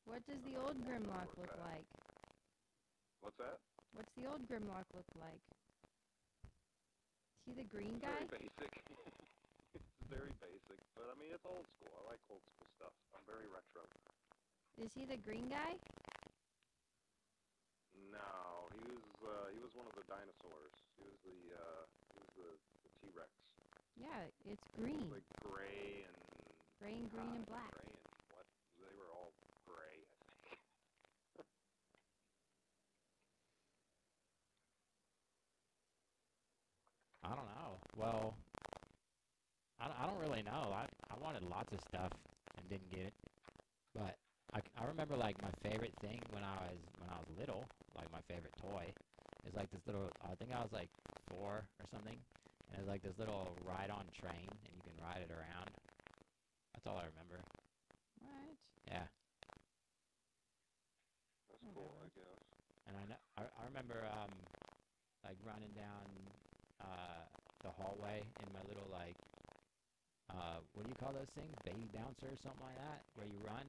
What does the old Grimlock look like? What's that? What's the old Grimlock look like? Is he the green guy? Very basic. It's very basic, but I mean it's old school. I like old school stuff. I'm very retro. Is he the green guy? No, he was one of the dinosaurs. He was the T-Rex. Yeah, it's green. Like gray and Green and black. Gray and what? They were all gray, I think. I don't know. Well, I don't really know. I wanted lots of stuff and didn't get it. But I remember like my favorite thing when I was little, like my favorite toy, is like this little. I think I was like 4 or something, and it was like this little ride-on train, and you can ride it around. That's all I remember. What? Yeah. That's cool, I guess. And I remember like running down the hallway in my little like what do you call those things? Baby bouncer or something like that, where you run,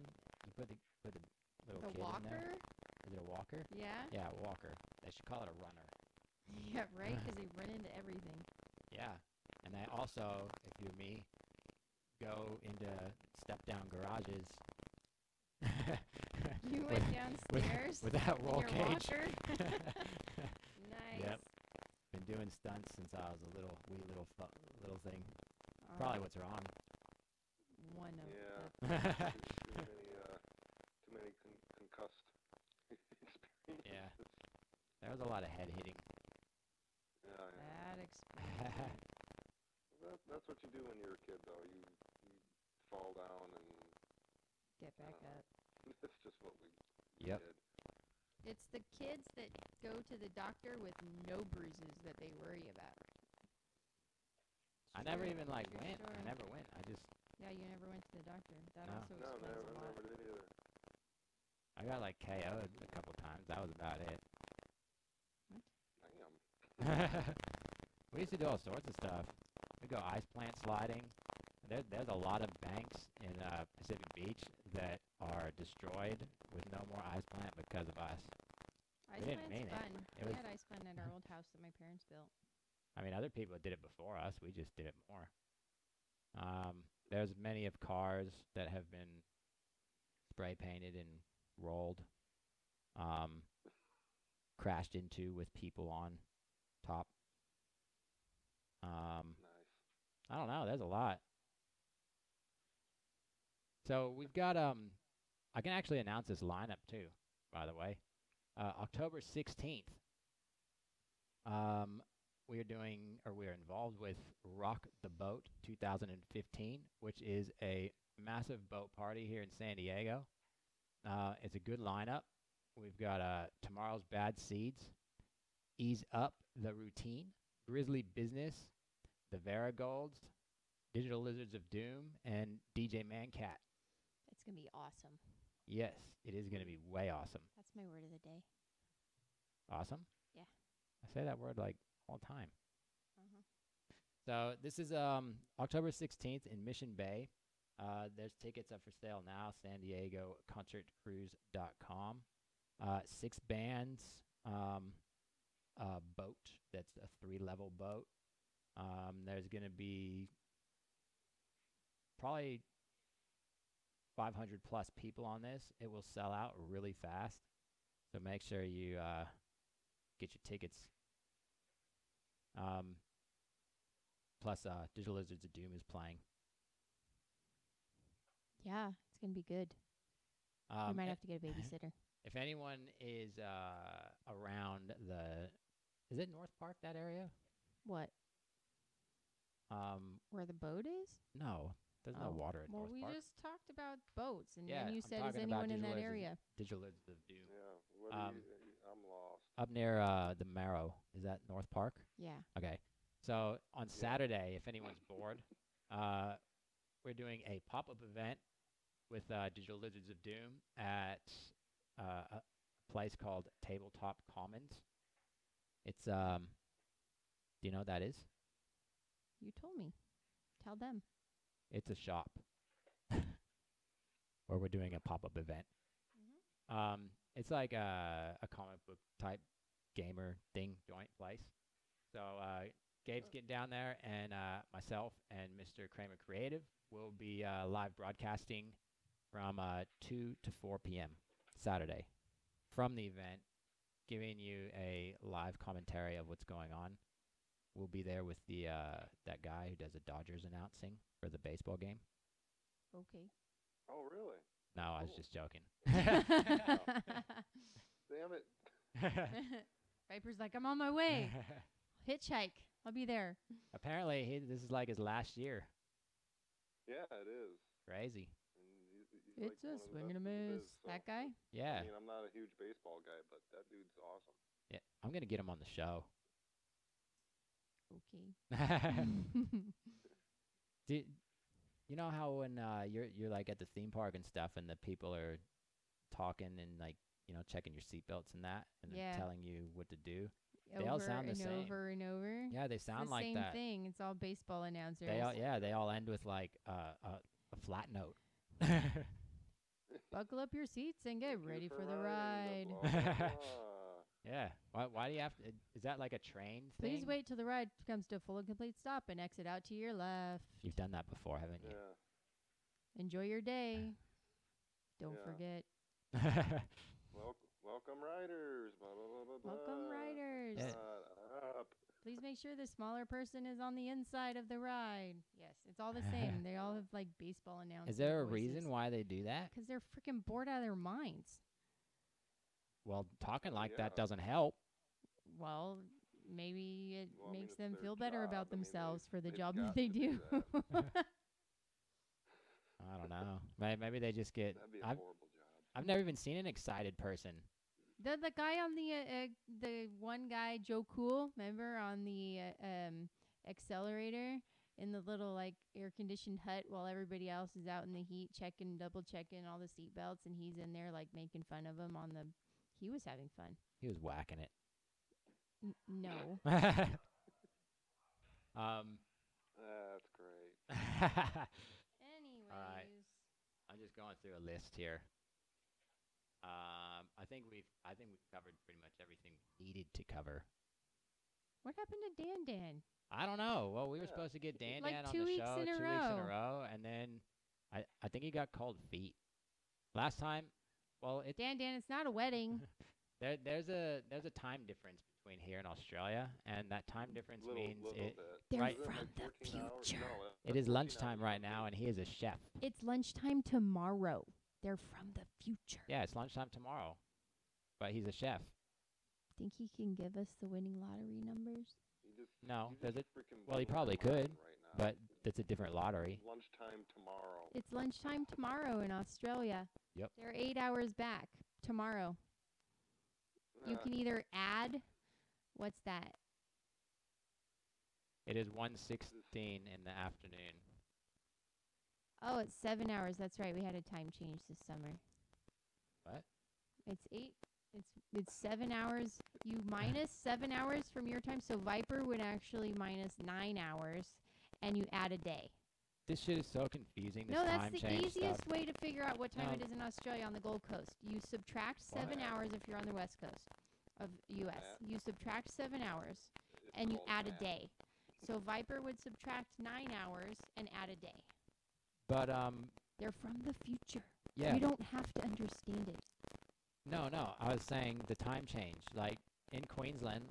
you put the little The kid in there. walker? Is it a walker? Yeah? Yeah, a walker. They should call it a runner. Yeah, right? Because they run into everything. Yeah. And I also, if you're me, go into step-down garages. You went downstairs with that roll in your cage. walker? Nice. Yep. Been doing stunts since I was a little thing. Probably what's wrong. One of Yeah. Too many concussed experiences. Yeah. There was a lot of head hitting. Yeah. That explains. That's what you do when you're a kid, though. You fall down and Get back up. that's just what we Yep. did. It's the kids that go to the doctor with no bruises that they worry about. I never even like True went. I story. never went. I just Yeah, you never went to the doctor. That No. also No, explains a lot. never did either. I got like KO'd a couple times. That was about it. Damn. We used to do all sorts of stuff. We go ice plant sliding. There's a lot of banks in Pacific Beach that are destroyed with no more ice plant because of us. Ice didn't plant's mean it. fun. It We was- had ice plant at our old house that my parents built. I mean, other people did it before us. We just did it more. There's many of cars that have been spray painted and rolled. crashed into with people on top. Nice. I don't know. There's a lot. So we've got I can actually announce this lineup too, by the way. October 16th. We are involved with Rock the Boat 2015, which is a massive boat party here in San Diego. It's a good lineup. We've got Tomorrow's Bad Seeds, Ease Up the Routine, Grizzly Business, the Varigolds, Digital Lizards of Doom, and DJ Mancat. It's going to be awesome. Yes, it is going to be way awesome. That's my word of the day. Awesome? Yeah. I say that word like all the time. Uh-huh. So this is October 16th in Mission Bay. There's tickets up for sale now, SanDiegoConcertCruise.com. 6 bands, boat. That's a 3-level boat. There's going to be probably 500 plus people on this. It will sell out really fast. So make sure you get your tickets. Plus, Digital Lizards of Doom is playing. Yeah, it's going to be good. We might have to get a babysitter. If anyone is around is it North Park, that area? What? Where the boat is? No, there's no water at North Park. Well, we just talked about boats, and Yeah, then you I'm said, is talking about anyone in that Digital area? Digital Lizards of Doom. Yeah. What are you, I'm lost. Up near the Marrow. Is that North Park? Yeah. Okay. So on Saturday, if anyone's bored, we're doing a pop-up event with Digital Lizards of Doom at a place called Tabletop Commons. It's, do you know what that is? You told me. Tell them. It's a shop where we're doing a pop-up event. Mm-hmm. It's like a comic book type gamer thing joint place. So Gabe's getting down there, and myself and Mr. Kramer Creative will be live broadcasting from 2 to 4 p.m. Saturday from the event, giving you a live commentary of what's going on. We'll be there with the that guy who does the Dodgers announcing for the baseball game. Okay. Oh, really? No, I was Cool. just joking. Damn it. Viper's like, I'm on my way. Hitchhike. I'll be there. Apparently, this is like his last year. Yeah, it is. Crazy. And he's It's like a one of the swing and a best in the miss. biz, so. That guy? Yeah. I mean, I'm not a huge baseball guy, but that dude's awesome. Yeah. I'm going to get him on the show. Okay. You know how when you're like at the theme park and stuff, and the people are talking and like checking your seatbelts and that, and Yeah. they're telling you what to they Over all sound the and same. over and over. Yeah, they It's sound the like same that. thing. It's all baseball announcers. They all end with like a flat note. Buckle up your seats and get Thank you ready for the riding ride. blah, blah, blah. Yeah. Why do you have to? Is that like a train thing? Please wait till the ride comes to a full and complete stop and exit out to your left. You've done that before, haven't you? Yeah. Enjoy your day. Don't Yeah. forget. Welcome riders. Blah, blah, blah, blah, blah. Welcome riders. Yeah. Shut up. Please make sure the smaller person is on the inside of the ride. Yes, it's all the same. They all have like baseball announcers. Is there a reason why they do that? Because they're freaking bored out of their minds. Well, talking like Yeah. that doesn't help. Well, maybe it Well, I mean, makes it's them their feel better job. about I mean, themselves for the they've job got that they to do do. I don't know. Maybe they just get. That'd be a I've horrible job. I've never even seen an excited person. The guy on the one guy, Joe Cool, remember on the accelerator in the little like air conditioned hut while everybody else is out in the heat double checking all the seat belts, and he's in there like making fun of him on the. He was having fun. He was whacking it. No. That's great. Anyways. All right. I'm just going through a list here. I think we've covered pretty much everything we needed to cover. What happened to Dan? I don't know. Well, we were Yeah. supposed to get Dan Like on 2 the weeks show in a 2 weeks in a row. row, and then I think he got cold feet. Last time Well, Dan, it's not a wedding. there's a time difference between here and Australia, and that time difference means it. They're Right. from the future. It is lunchtime right now, and he is a chef. It's lunchtime tomorrow. They're from the future. Yeah, it's lunchtime tomorrow, but he's a chef. Think he can give us the winning lottery numbers? No, does it? Well, he probably could, but it's a different lottery. Lunchtime tomorrow. It's lunchtime tomorrow in Australia. Yep. They're 8 hours back tomorrow. You can either add, what's that? It is 1:16 in the afternoon. Oh, it's 7 hours. That's right. We had a time change this summer. What? It's 8. It's 7 hours. You minus 7 hours from your time, so Viper would actually minus 9 hours, and you add a day. This shit is so confusing. This No, time that's the change easiest stuff. way to figure out what time No. it is in Australia on the Gold Coast. You subtract 7 hours if you're on the West Coast of U.S. You subtract 7 hours, and you add a day. So Viper would subtract 9 hours and add a day. But They're from the future. yeah. You don't have to understand it. No. I was saying the time change. Like in Queensland,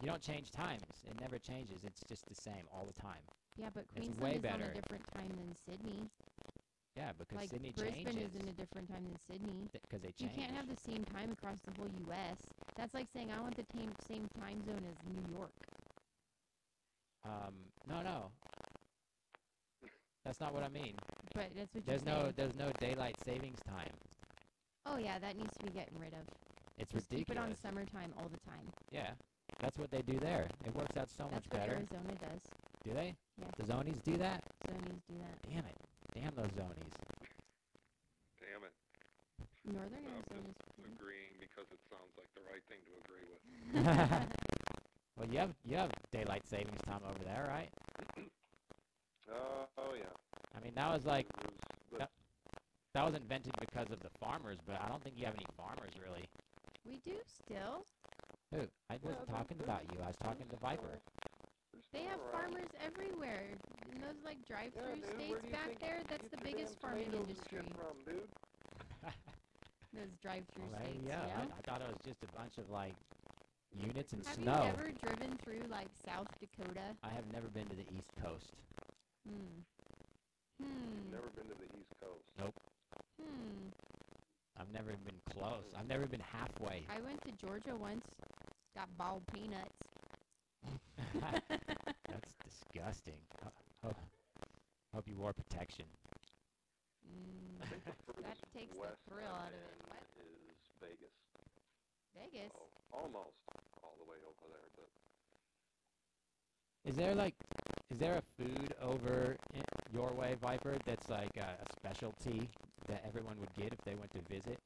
you don't change times. It never changes. It's just the same all the time. Yeah, but way Queensland is on better. a different time than Sydney. Yeah, because Like Sydney Brisbane changes. is in a different time than Sydney. Because they You change. can't have the same time across the whole U.S. That's like saying I want the same time zone as New York. No. That's not what I mean. But that's what There's you're saying. there's no daylight savings time. Oh yeah, that needs to be getting rid of. It's Just keep it on ridiculous. summertime all the time. Yeah, that's what they do there. It works out so That's much what better. Arizona does. Do they? Yeah. The Zonies do that? Zonies do that. Damn it. Damn those Zonies. Damn it. Northern I'm Arizona's just pretty. agreeing because it sounds like the right thing to agree with. Well, you have daylight savings time over there, right? Oh yeah. I mean, that was like But that was invented because of the farmers, but I don't think you have any farmers really. We do still. Who? I wasn't talking about you. I was talking to Viper. They have farmers everywhere. In those like drive-through states back there, that's the biggest farming industry. From, dude? Those drive-through Well, states, yeah, you know? I thought it was just a bunch of like units and Have snow. you ever driven through like South Dakota? I have never been to the East Coast. Never been to the East Coast. Nope. I've never been close. I've never been halfway. I went to Georgia once. Got bald peanuts. That's disgusting. Hope you wore protection. That takes the West thrill out of it. end What? is Vegas. Vegas? So almost all the way over there, but Is there a food over your way, Viper, that's like a specialty that everyone would get if they went to visit?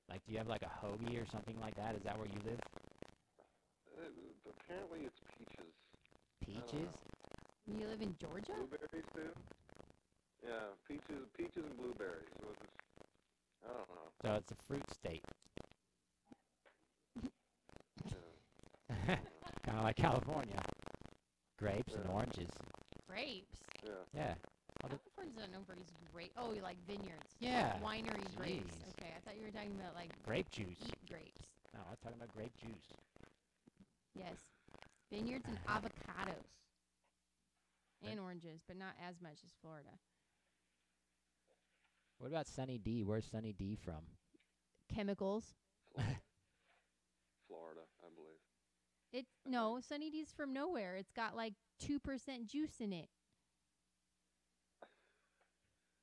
Like, do you have like a hoagie or something like that? Is that where you live? apparently it's peaches. Peaches? You live in Georgia? Blueberries too? Yeah, peaches and blueberries. I don't know. So it's a fruit state. Yeah. Kind of like California. Grapes and Yeah. oranges. Grapes. Yeah. Yeah. California's not known for its grape. Oh, you like vineyards. Yeah. Winery grapes. Jeez. Okay, I thought you were talking about like Grape juice. eat grapes. No, I was talking about grape juice. Yes. Vineyards and avocados. And oranges, but not as much as Florida. What about Sunny D? Where's Sunny D from? Chemicals. Florida, I believe. No, Sunny D's from nowhere. It's got like 2% juice in it.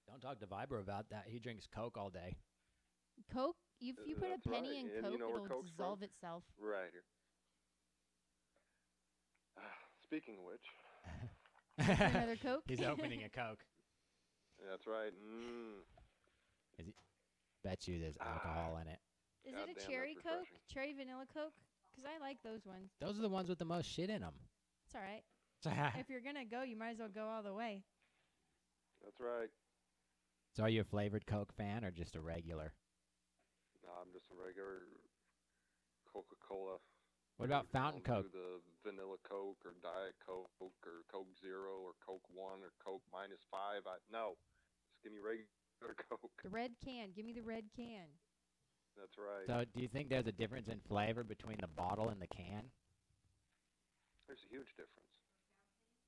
Don't talk to Viber about that. He drinks Coke all day. Coke, if you put a That's penny right. in And Coke, you know where it'll Coke's dissolve from? itself. Right here. Speaking of which, Another Coke? He's opening a Coke. that's right. Bet you there's alcohol in it. Is God it damn, a cherry that's Coke? refreshing. Cherry vanilla Coke? Because I like those ones. Those are the ones with the most shit in them. It's all right. If you're going to go, you might as well go all the way. That's right. So are you a flavored Coke fan or just a regular? No, I'm just a regular Coca-Cola. What about fountain I'll Coke? do the vanilla Coke or Diet Coke or Coke Zero or Coke 1 or Coke -5. No, just give me regular Coke. The red can. Give me the red can. That's right. So do you think there's a difference in flavor between the bottle and the can? There's a huge difference.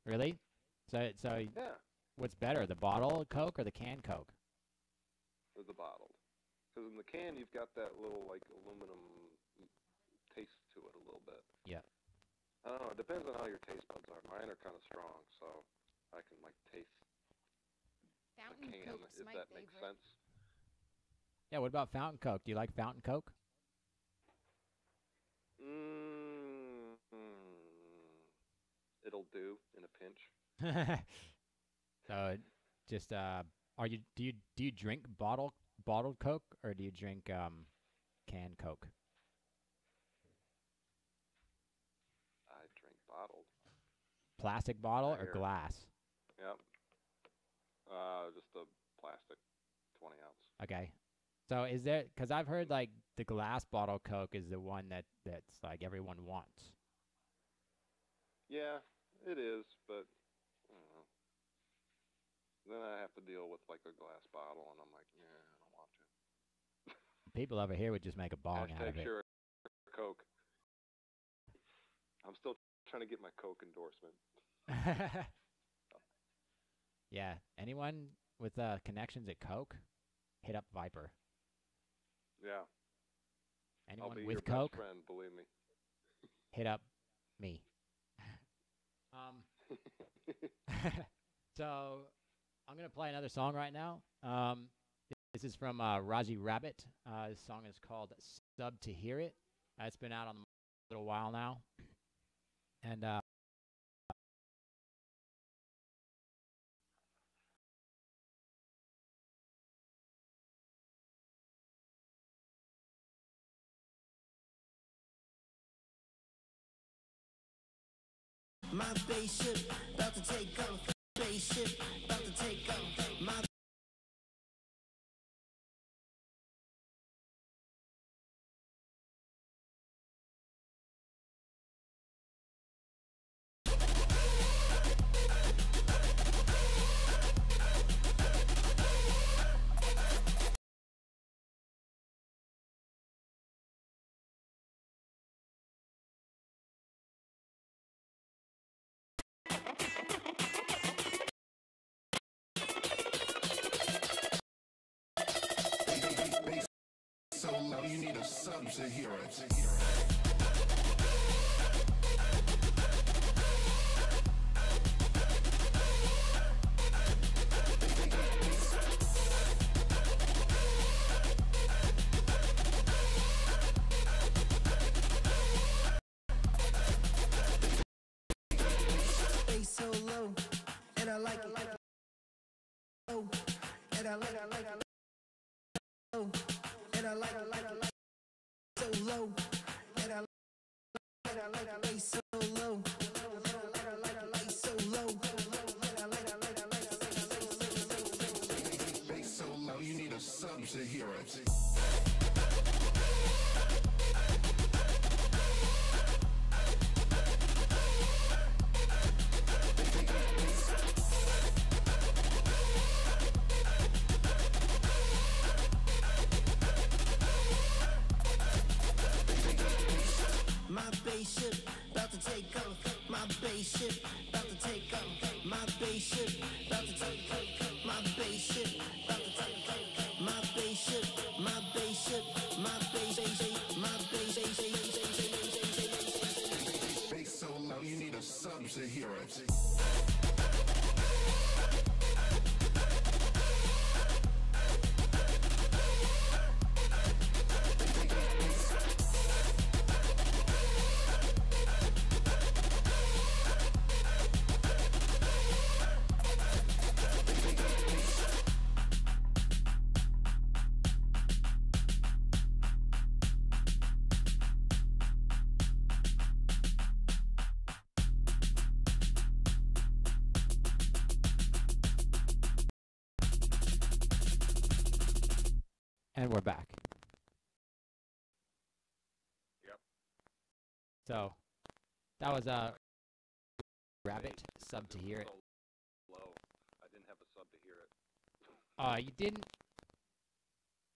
Really? So Yeah, what's better, the bottle Coke or the can Coke? the bottled. Because in the can, you've got that little, like, aluminum taste to it a little bit. Yeah. I don't know. It depends on how your taste buds are. Mine are kind of strong, so I can, like, taste Fountain the can, Coke's if my that favorite. makes sense. Yeah, what about Fountain Coke? Do you like Fountain Coke? It'll do in a pinch. So just do you drink bottled Coke or do you drink canned Coke? I drink bottled. Plastic bottle or Here. glass? Yep. Just a plastic 20 ounce. Okay. So is there, because I've heard like the glass bottle Coke is the one that's like everyone wants. Yeah, it is, but I don't know. Then I have to deal with like a glass bottle, and I'm like, yeah, I don't want to. People over here would just make a bong out of Hashtag it. sure Coke. I'm still trying to get my Coke endorsement. Yeah. Anyone with connections at Coke, hit up Viper. Yeah. Anyone I'll be with your Coke, best friend, believe me. hit up me. So I'm gonna play another song right now. This is from Raji Rabbit. This song is called "Sub to Hear It." It's been out on the market a little while now, and my spaceship about to take off. Spaceship about to take off. My so low, you need a sub to hear it. bass so low, and I like it. Oh, and I like it. Oh, and I like it. So low, and I like it. Bass so low, bass so low. Bass so low, you need a sub to hear it. My spaceship about to take off. My spaceship about to take off. My spaceship about to take off. My spaceship about to take off. My spaceship, my spaceship, my spaceship, my spaceship. Bass so low, you need a sub to hear it. And we're back. Yep. So that was Rabbit, Sub to Hear It. So low. I didn't have a sub to hear it. You didn't?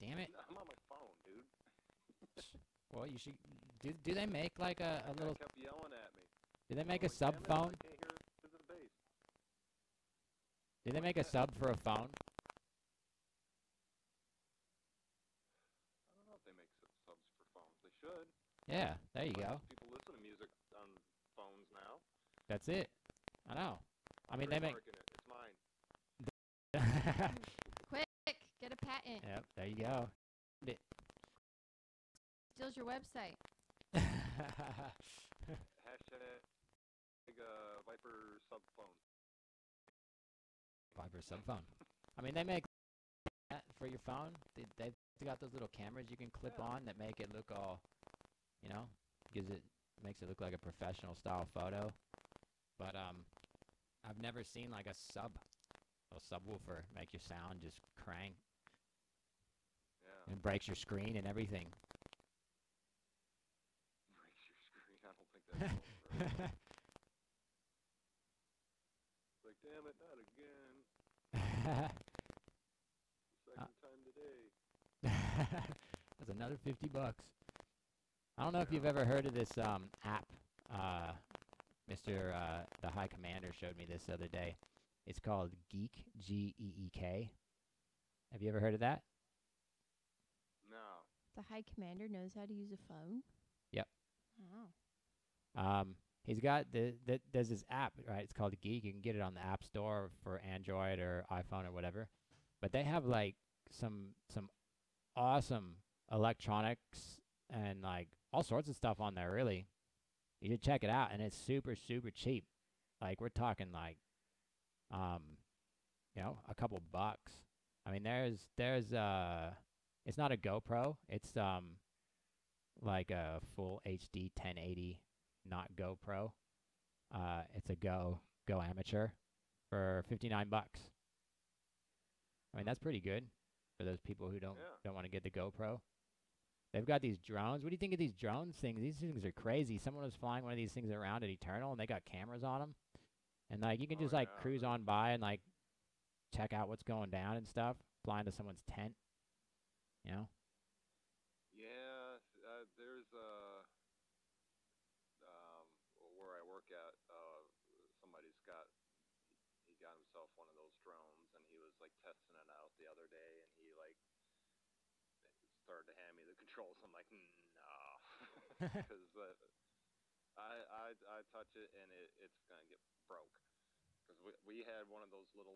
Damn it. I'm on my phone, dude. Well, you should. Do they make like a little? Kept yelling at me. Do they make I'm a like, sub "Damn it, phone? I can't hear the bass." Do they make a sub for a phone? I don't know if they make subs for phones. They should. Yeah, there you go. People listen to music on phones now. That's it. I know. I mean, they make. It's mine. Quick, get a patent. Yep, there you go. Steals your website. Hashtag Viper sub phone. Viper sub phone. I mean, they make that for your phone. They've got those little cameras you can clip on that make it look all, you know, makes it look like a professional style photo. But I've never seen like a subwoofer make your sound just crank. Yeah. And breaks your screen and everything. Breaks your screen. I don't think that's right. It's like, damn it, not again. Second time today. That's another $50. I don't know if you've ever heard of this app. Mr. The High Commander showed me this the other day. It's called Geek, Geek. Have you ever heard of that? No. The High Commander knows how to use a phone? Yep. Oh. He's got there's this app, right? It's called Geek. You can get it on the App Store for Android or iPhone or whatever. But they have like some awesome electronics and like all sorts of stuff on there, really. You should check it out, and it's super, super cheap. Like, we're talking like, you know, a couple bucks. I mean, there's it's not a GoPro. It's like a full HD 1080, not GoPro. It's a Go Amateur for $59. I mean, that's pretty good for those people who don't want to get the GoPro. They've got these drones. What do you think of these drones things? These things are crazy. Someone was flying one of these things around at Eternal, and they got cameras on them. And, like, you can just, like, cruise on by and, like, check out what's going down and stuff, fly into someone's tent, you know? Yeah, there's where I work at, he got himself one of those drones, and he was, like, testing it out the other day, and he, like, started to hand me the controls. I'm like, no, because I touch it and it's gonna get broke. Because we had one of those little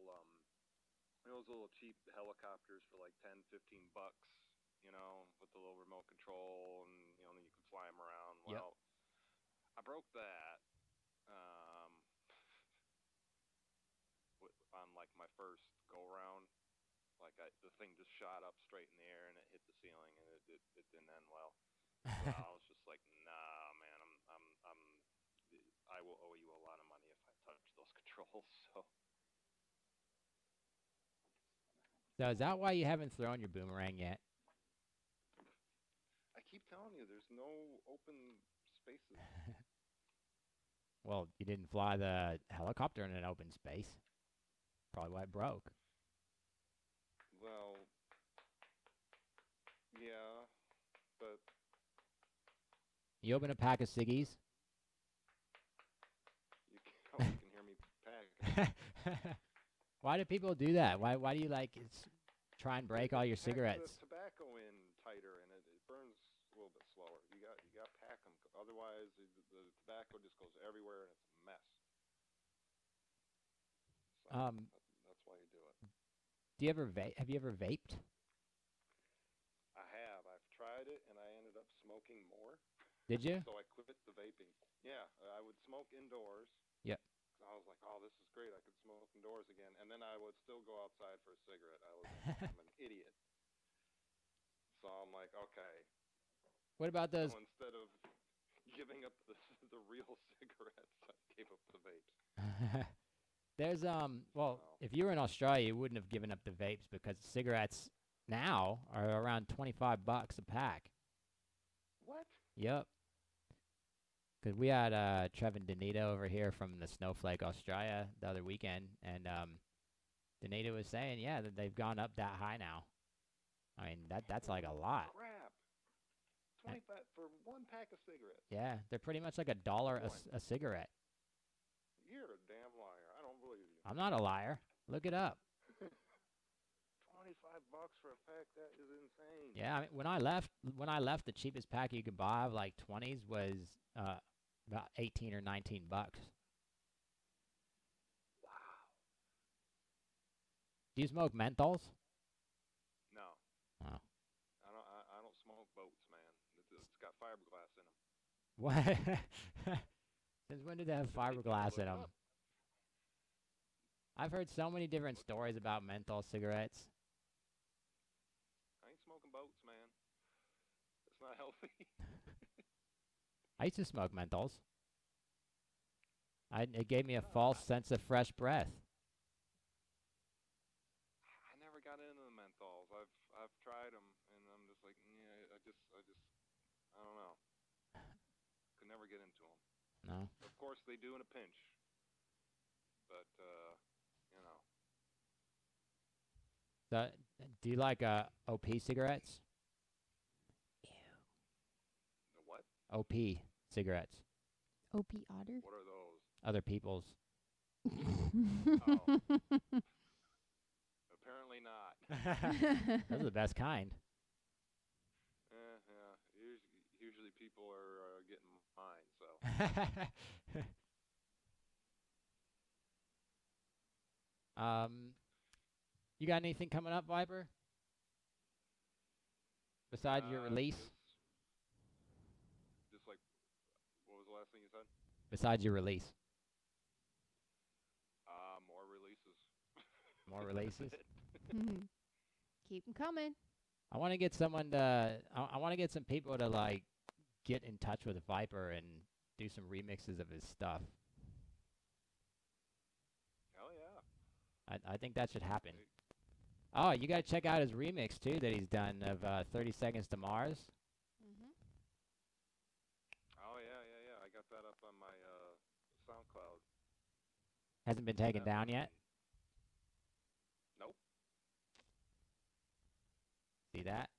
cheap helicopters for like $10-15, you know, with the little remote control, and you know, then you can fly them around. Well, I broke that on like my first go round. Like the thing just shot up straight in the air and it hit the ceiling, and it didn't end well. So I was just like, nah, man, I will owe you a lot of money if I touch those controls. So is that why you haven't thrown your boomerang yet? I keep telling you, there's no open spaces. Well, you didn't fly the helicopter in an open space. Probably why it broke. Well, yeah, but... You open a pack of ciggies? You can hear me pack. Why do people do that? Why do you, like, try and break all your cigarettes? The tobacco in tighter, and it burns a little bit slower. You got to pack them. Otherwise, the tobacco just goes everywhere, and it's a mess. So that's why you do it. Do you ever have you ever vaped? I have. I've tried it, and I ended up smoking more. Did you? So I quit the vaping. Yeah, I would smoke indoors. Yep. I was like, oh, this is great. I could smoke indoors again. And then I would still go outside for a cigarette. I'm an idiot. So I'm like, okay. What about those? So instead of giving up the real cigarettes, I gave up the vapes. There's, well, if you were in Australia, you wouldn't have given up the vapes because cigarettes now are around $25 a pack. What? Yep. Because we had Trevin Danita over here from the Snowflake, Australia, the other weekend, and Danita was saying, yeah, that they've gone up that high now. I mean, that's like a lot. Crap. 25 for one pack of cigarettes. Yeah, they're pretty much like $1 a cigarette. You're a damn liar. I don't believe you. I'm not a liar. Look it up. $25 for a pack, that is insane. Yeah, I mean, when I left, the cheapest pack you could buy of like 20s was about 18 or 19 bucks. Wow. Do you smoke menthols? No. Oh. I don't smoke boats, man. It's got fiberglass in them. What? Since when did they have fiberglass in them? I've heard so many different stories about menthol cigarettes. I ain't smoking boats, man. It's not healthy. I used to smoke menthols. It gave me a false sense of fresh breath. I never got into the menthols. I've tried them, and I'm just like, yeah, I don't know. Could never get into them. No. Of course, they do in a pinch. But, you know. So, do you like OP cigarettes? The what? OP cigarettes. OP Otter? What are those? Other people's. Oh. Apparently not. Those are the best kind. Yeah. Usually people are getting mine, so. You got anything coming up, Viper? Besides your release? Just like, what was the last thing you said? Besides your release. More releases. More releases? Keep them coming. I want to get someone to, I want to get some people to like get in touch with Viper and do some remixes of his stuff. Hell yeah. I think that should happen. Oh, you got to check out his remix too that he's done of 30 Seconds to Mars. Oh yeah. I got that up on my SoundCloud. Hasn't been taken down yet? Nope. See that?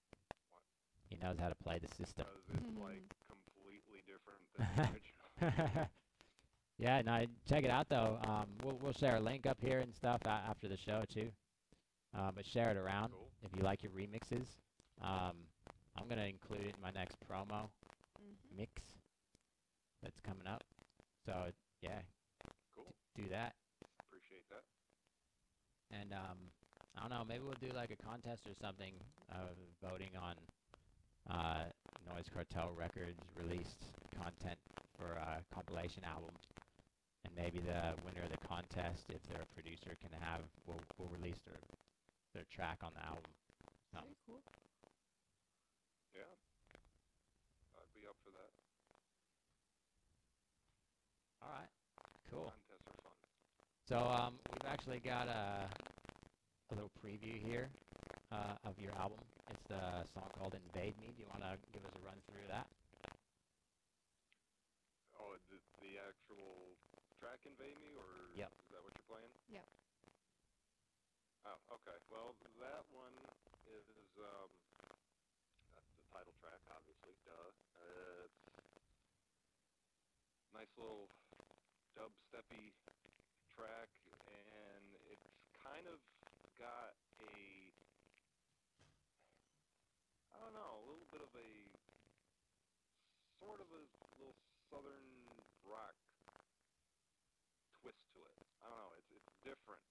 What? He knows how to play the system. Because it's like completely different than the original. Yeah, no, check it out though. We'll share a link up here and stuff after the show too. But share it around if you like your remixes. I'm gonna include it in my next promo mix that's coming up. So yeah, cool. Do that. Appreciate that. And I don't know, maybe we'll do like a contest or something, voting on Noize Cartel Records released content for a compilation album. And maybe the winner of the contest, if they're a producer, will release their track on the album. Very cool. Yeah. I'd be up for that. All right. Cool. Contests are fun. So we've actually got a little preview here of your album. It's the song called Invade Me. Do you want to give us a run through that? Oh, the actual track Invade Me, or Yep. Is that what you're playing? Yep. Oh, okay. Well, that one is that's the title track, obviously. Duh. It's nice little dubsteppy track, and it's kind of got I don't know, a little bit of a sort of a little southern rock twist to it. I don't know, it's different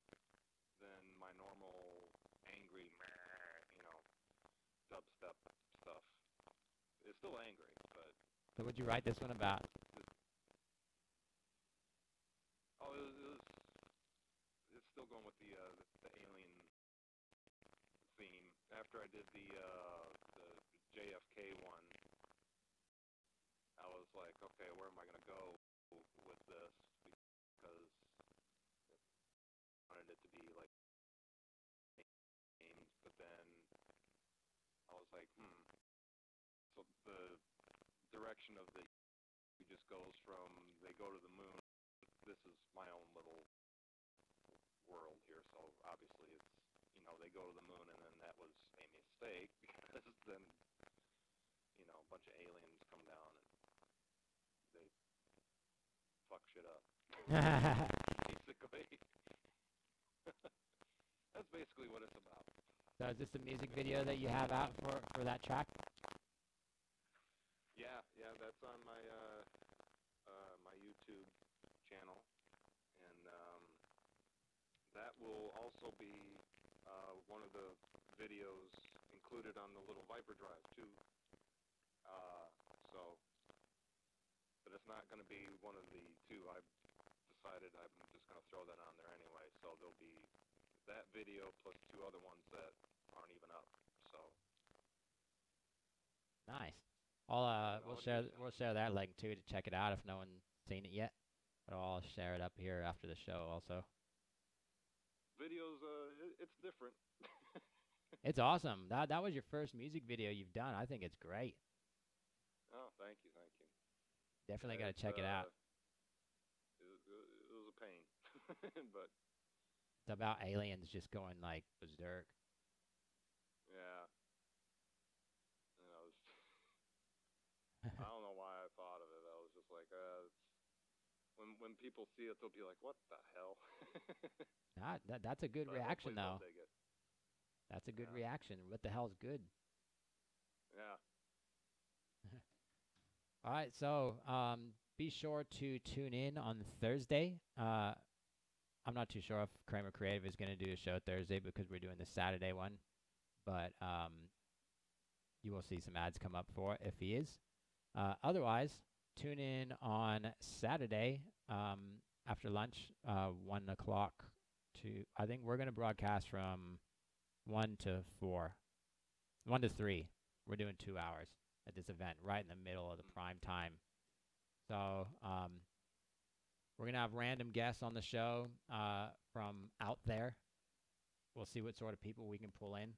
than my normal angry, dubstep stuff. It's still angry, but... So what'd you write this one about? It's still going with the alien theme. After I did the JFK one, I was like, okay, where am I going to go with this? Because I wanted it to be like games, but then I was like, So the direction of just goes from they go to the moon. This is my own little world here, so obviously it's, they go to the moon, and then that was a mistake because then, you know, a bunch of aliens come down and they fuck shit up. Basically. That's basically what it's about. So is this the music video that you have out for that track? Yeah, that's on my my YouTube channel, and that will also be one of the videos included on the little Viper drive too. But it's not going to be one of the two. I've decided I'm just going to throw that on there anyway. So there'll be that video plus 2 other ones that aren't even up. So nice. We'll share that link too to check it out if no one's seen it yet. But I'll share it up here after the show also. Videos, it's different. It's awesome. That was your first music video you've done. I think it's great. Oh, thank you. Definitely got to check it out. It was a pain, but it's about aliens just going like berserk. Yeah. You know, I don't know why I thought of it. I was just like, when people see it, they'll be like, "What the hell?" That's a good reaction though. Dig it. That's a good reaction. What the hell's good? Yeah. All right, so be sure to tune in on Thursday. I'm not too sure if Kramer Creative is going to do a show Thursday because we're doing the Saturday one, but you will see some ads come up for it if he is. Otherwise, tune in on Saturday after lunch, 1 o'clock to, I think we're going to broadcast from 1 to 4, 1 to 3. We're doing 2 hours at this event, right in the middle of the prime time. So we're going to have random guests on the show from out there. We'll see what sort of people we can pull in.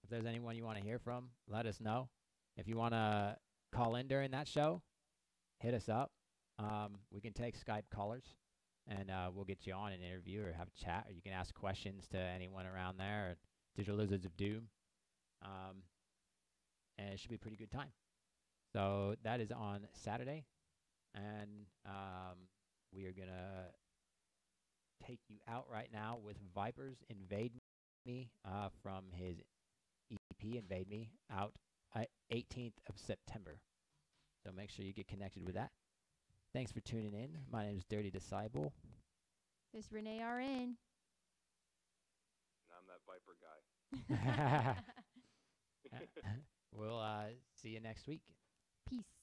If there's anyone you want to hear from, let us know. If you want to call in during that show, hit us up. We can take Skype callers, and we'll get you on an interview or have a chat, or you can ask questions to anyone around there, or Digital Lizards of Doom. And it should be a pretty good time. So that is on Saturday, and we are going to take you out right now with Viper's Invade Me from his EP, Invade Me, out 18th of September. So make sure you get connected with that. Thanks for tuning in. My name is Dirty Disciple. This is Renee RN. And I'm that Viper guy. We'll see you next week. Peace.